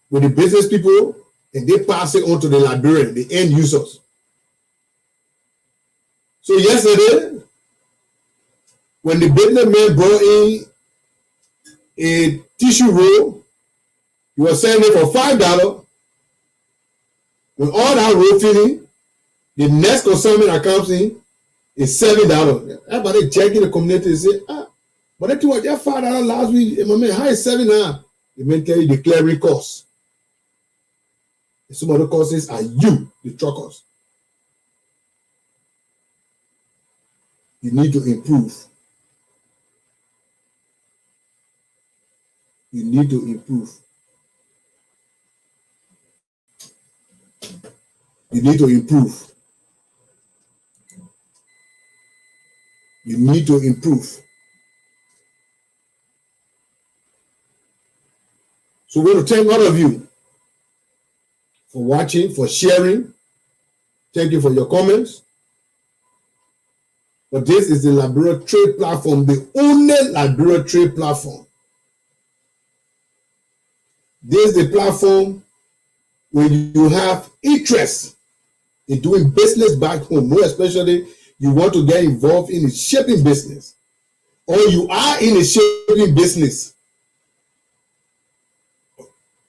with the business people, and they pass it on to the Liberian, the end users. So yesterday, when the businessman brought in a tissue roll, he was selling it for $5. When all that roll finished, the next consignment that comes in is $7. Everybody checking the community and say, but that was just $5 last week. My man, how is $7 now? The man tell you the clearing costs. Some of the costs are you, the truckers. You need to improve. You need to improve. You need to improve. You need to improve. So we're going to thank all of you for watching, for sharing. Thank you for your comments. But this is the Liberia Trade Platform, the only Liberia Trade Platform. This is the platform where you have interest in doing business back home, more especially you want to get involved in the shipping business, or you are in the shipping business,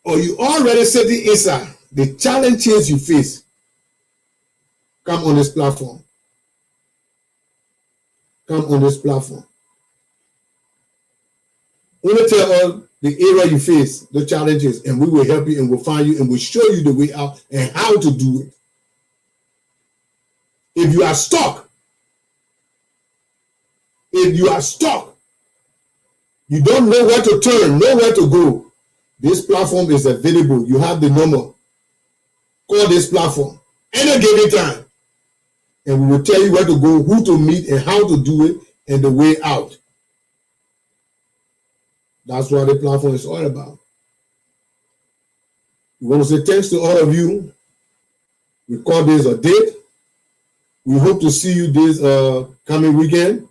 or you already sitting inside the challenges you face. Come on this platform. Come on this platform. Only tell us the area you face, the challenges, and we will help you and we'll find you and we'll show you the way out and how to do it. If you are stuck, you don't know where to turn, nowhere to go, this platform is available. You have the number. Call this platform any given time, and we will tell you where to go, who to meet, and how to do it, and the way out. That's what the platform is all about. We want to say thanks to all of you. We call this a date. We hope to see you this coming weekend.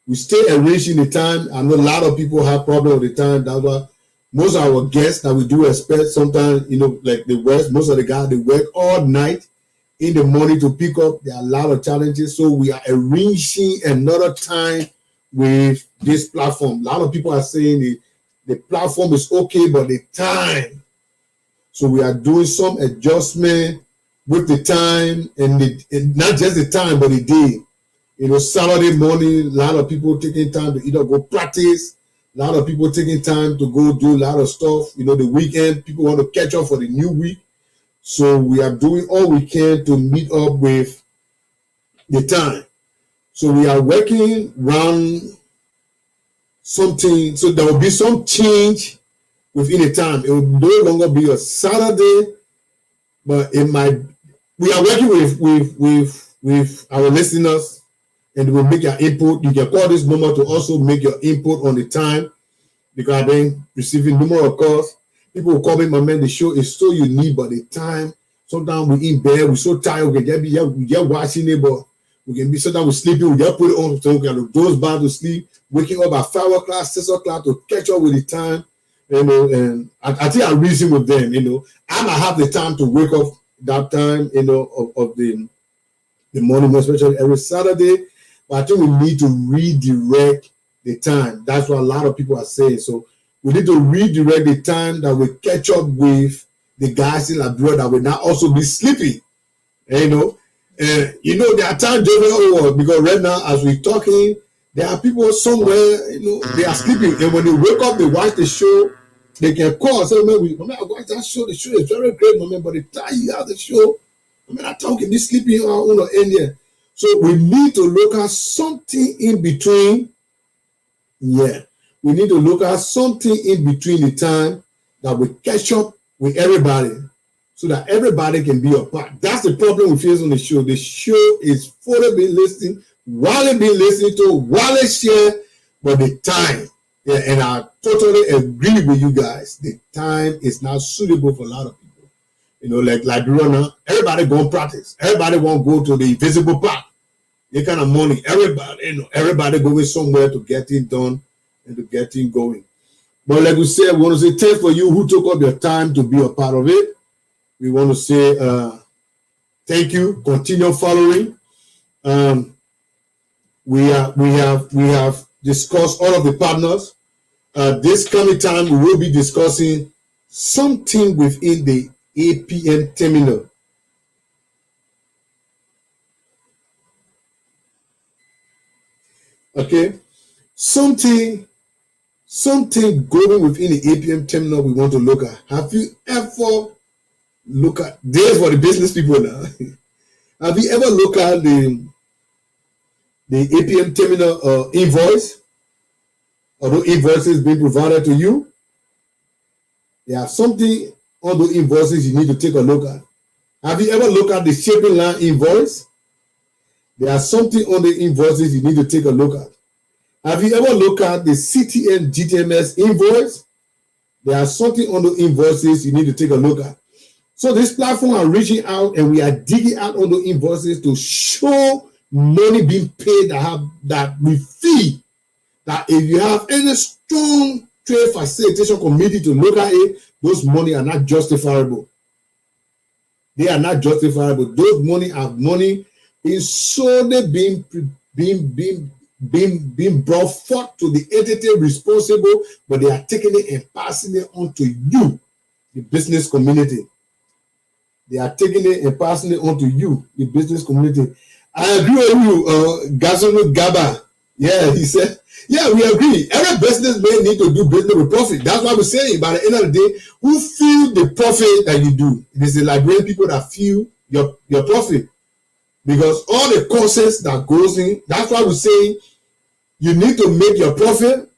We still arranging the time. I know a lot of people have problems with the time. That's why most of our guests that we do expect sometimes, like the West, most of the guys, they work all night in the morning to pick up. There are a lot of challenges. So we are arranging another time with this platform. A lot of people are saying the platform is okay, but the time. So we are doing some adjustment with the time, and not just the time, but the day. Saturday morning, a lot of people taking time to either go practice. A lot of people taking time to go do a lot of stuff. The weekend, people want to catch up for the new week. So we are doing all we can to meet up with the time. So we are working around something. So there will be some change within a time. It will no longer be a Saturday, but it might. We are working with our listeners, and we'll make your input. You can call this number to also make your input on the time, because I've been receiving numerous calls. People will call me, my man, the show is so unique, but the time, sometimes we in bed, we're so tired, we get watching it, but we can be, sometimes we're sleeping, we just put it on, so we can doze back to sleep, waking up at 5 o'clock, 6 o'clock to catch up with the time, and I think I reason with them, I might have the time to wake up that time, of the morning, especially every Saturday, but I think we need to redirect the time. That's what a lot of people are saying. So we need to redirect the time that we catch up with the guys in Liberia that will now also be sleeping. And, there are times because right now, as we're talking, there are people somewhere, they are sleeping. And when they wake up, they watch the show, they can call and say, man, I watched that show. The show is very great, man. But the time you have the show, I talking this sleeping on the end here. So we need to look at something in between. Yeah, we need to look at something in between the time that we catch up with everybody, so that everybody can be a part. That's the problem we face on the show. The show is fully being listened, while it being listened to, while it's shared, but the time, and I totally agree with you guys, the time is not suitable for a lot of people. Like Liberia, everybody go practice. Everybody won't go to the invisible park. The kind of money, everybody going somewhere to get it done and to get it going. But like we said, we want to say thanks for you who took up your time to be a part of it. We want to say thank you. Continue following. We have discussed all of the partners. This coming time, we will be discussing something within the APM terminal. Okay, something going within the APM terminal we want to look at. Have you ever looked at this for the business people now? Have you ever looked at the APM terminal invoice, or those invoices being provided to you? There are something on those invoices you need to take a look at. Have you ever looked at the shipping line invoice? There are something on the invoices you need to take a look at. Have you ever looked at the CTN GTMS invoice? There are something on the invoices you need to take a look at. So this platform are reaching out, and we are digging out on the invoices to show money being paid that we feel that if you have any strong trade facilitation committee to look at it, those money are not justifiable. They are not justifiable. Those money are money being solely being brought forth to the entity responsible, but they are taking it and passing it on to you, the business community. They are taking it and passing it on to you, the business community. I agree with you, Gasolo Gaba. Yeah, he said, yeah, we agree. Every businessman need to do business with profit. That's what we're saying. By the end of the day, who feel the profit that you do? It is the Liberian people that feel your profit. Because all the courses that goes in, that's why we're saying you need to make your profit.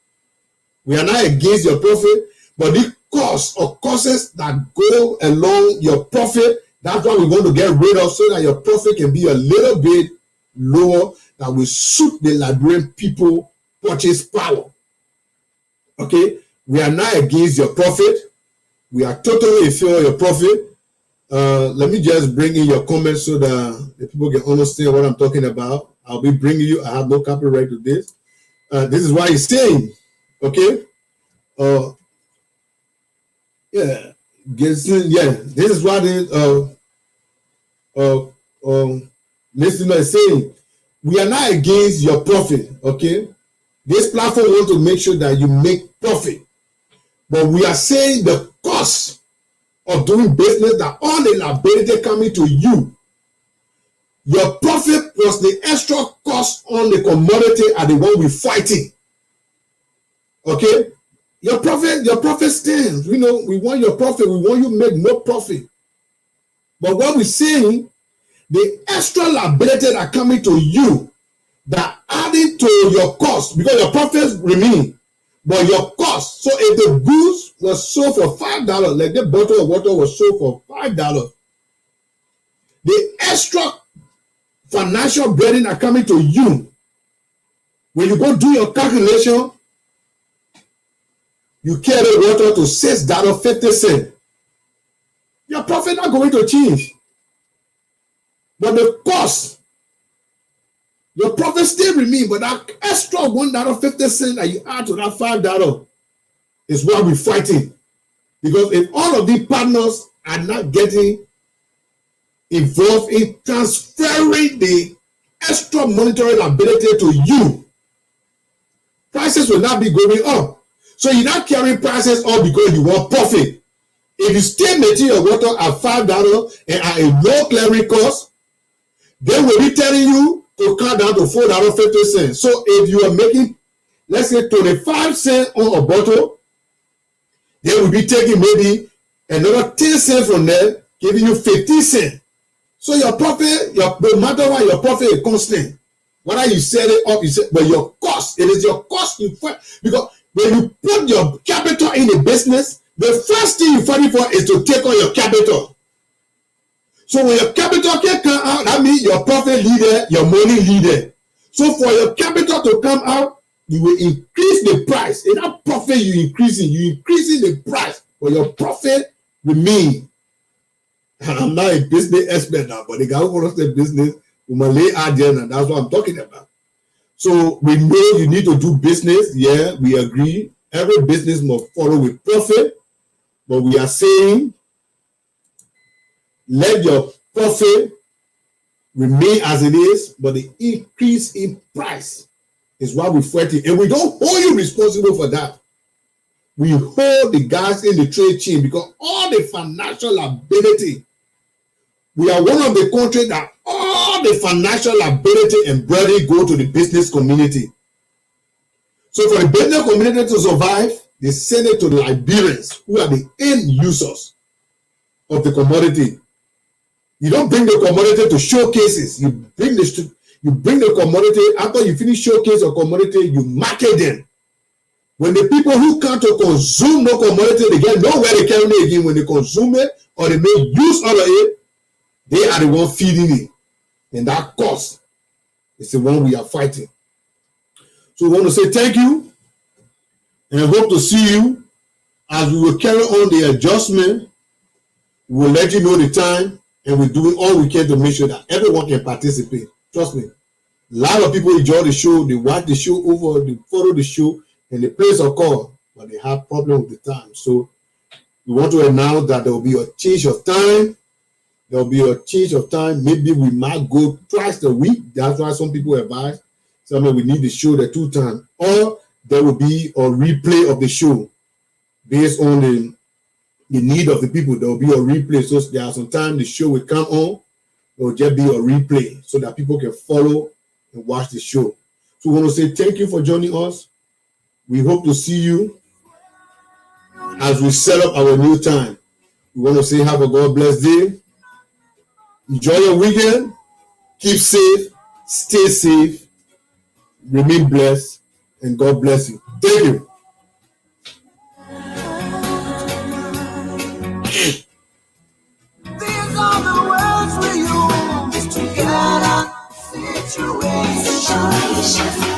We are not against your profit, but the cost or courses that go along your profit, that's what we want to get rid of, so that your profit can be a little bit lower, that will suit the Liberian people purchase power. Okay, we are not against your profit. We are totally in favor of your profit. Let me just bring in your comments so that the people can understand what I'm talking about. I'll be bringing you. I have no copyright to this. This is why he's saying, okay. Yeah, this is what listener is saying. We are not against your profit, okay? This platform wants to make sure that you make profit, but we are saying the cost of doing business, that all the liability coming to you, your profit plus the extra cost on the commodity are the one we're fighting. Okay, your profit stands. We want your profit. We want you to make no profit. But what we're saying, The extra liability that coming to you, that adding to your cost, because your profits remain, but your cost. So if the goods was sold for $5, like the bottle of water was sold for $5, the extra financial burden that coming to you, when you go do your calculation, you carry water to $6.50. Your profit not going to change, but the cost, your profit still remain, but that extra $1.50 that you add to that $5 is what we're fighting. Because if all of these partners are not getting involved in transferring the extra monetary liability to you, prices will not be going up. So you're not carrying prices up because you want profit. If you still maintain your water at $5 and at a low clearing cost, they will be telling you to cut down to $4.50. So if you are making, let's say, 25 cents on a bottle, they will be taking maybe another 10 cents from there, giving you 50 cents. So your profit, no matter what, your profit is constant. Whether you set it up, but your cost, it is your cost you fight. Because when you put your capital in a business, the first thing you fight for is to take on your capital. So when your capital can come out, that means your profit leader, your money leader. So for your capital to come out, you will increase the price. In that profit you increasing the price, but your profit remain. And I'm not a business expert now, but the guy who wants the business will lay out there, and that's what I'm talking about. So we know you need to do business. Yeah, we agree. Every business must follow with profit, but we are saying let your profit remain as it is, but the increase in price is what we're fighting. And we don't hold you responsible for that. We hold the guys in the trade chain because all the financial liability, we are one of the countries that all the financial liability and burden go to the business community. So for the business community to survive, they send it to the Liberians, who are the end users of the commodity. You don't bring the commodity to showcases. You bring the commodity. After you finish showcase your commodity, you market them. When the people who come to consume no commodity, they get nowhere to carry it again. When they consume it or they make use of it, they are the one feeding it. And that cost is the one we are fighting. So we want to say thank you and hope to see you as we will carry on the adjustment. We will let you know the time, and we're doing all we can to make sure that everyone can participate. Trust me. A lot of people enjoy the show. They watch the show over, they follow the show, and they place a call, but they have problems with the time. So we want to announce that there will be a change of time. There will be a change of time. Maybe we might go twice a week. That's why some people advise. So we need the show the 2 times. Or there will be a replay of the show based on the need of the people. There will be a replay. So there are some time the show will come on. There will just be a replay so that people can follow and watch the show. So we want to say thank you for joining us. We hope to see you as we set up our new time. We want to say have a God bless day. Enjoy your weekend. Keep safe. Stay safe. Remain blessed. And God bless you. Thank you. These are the words we use to get our situation.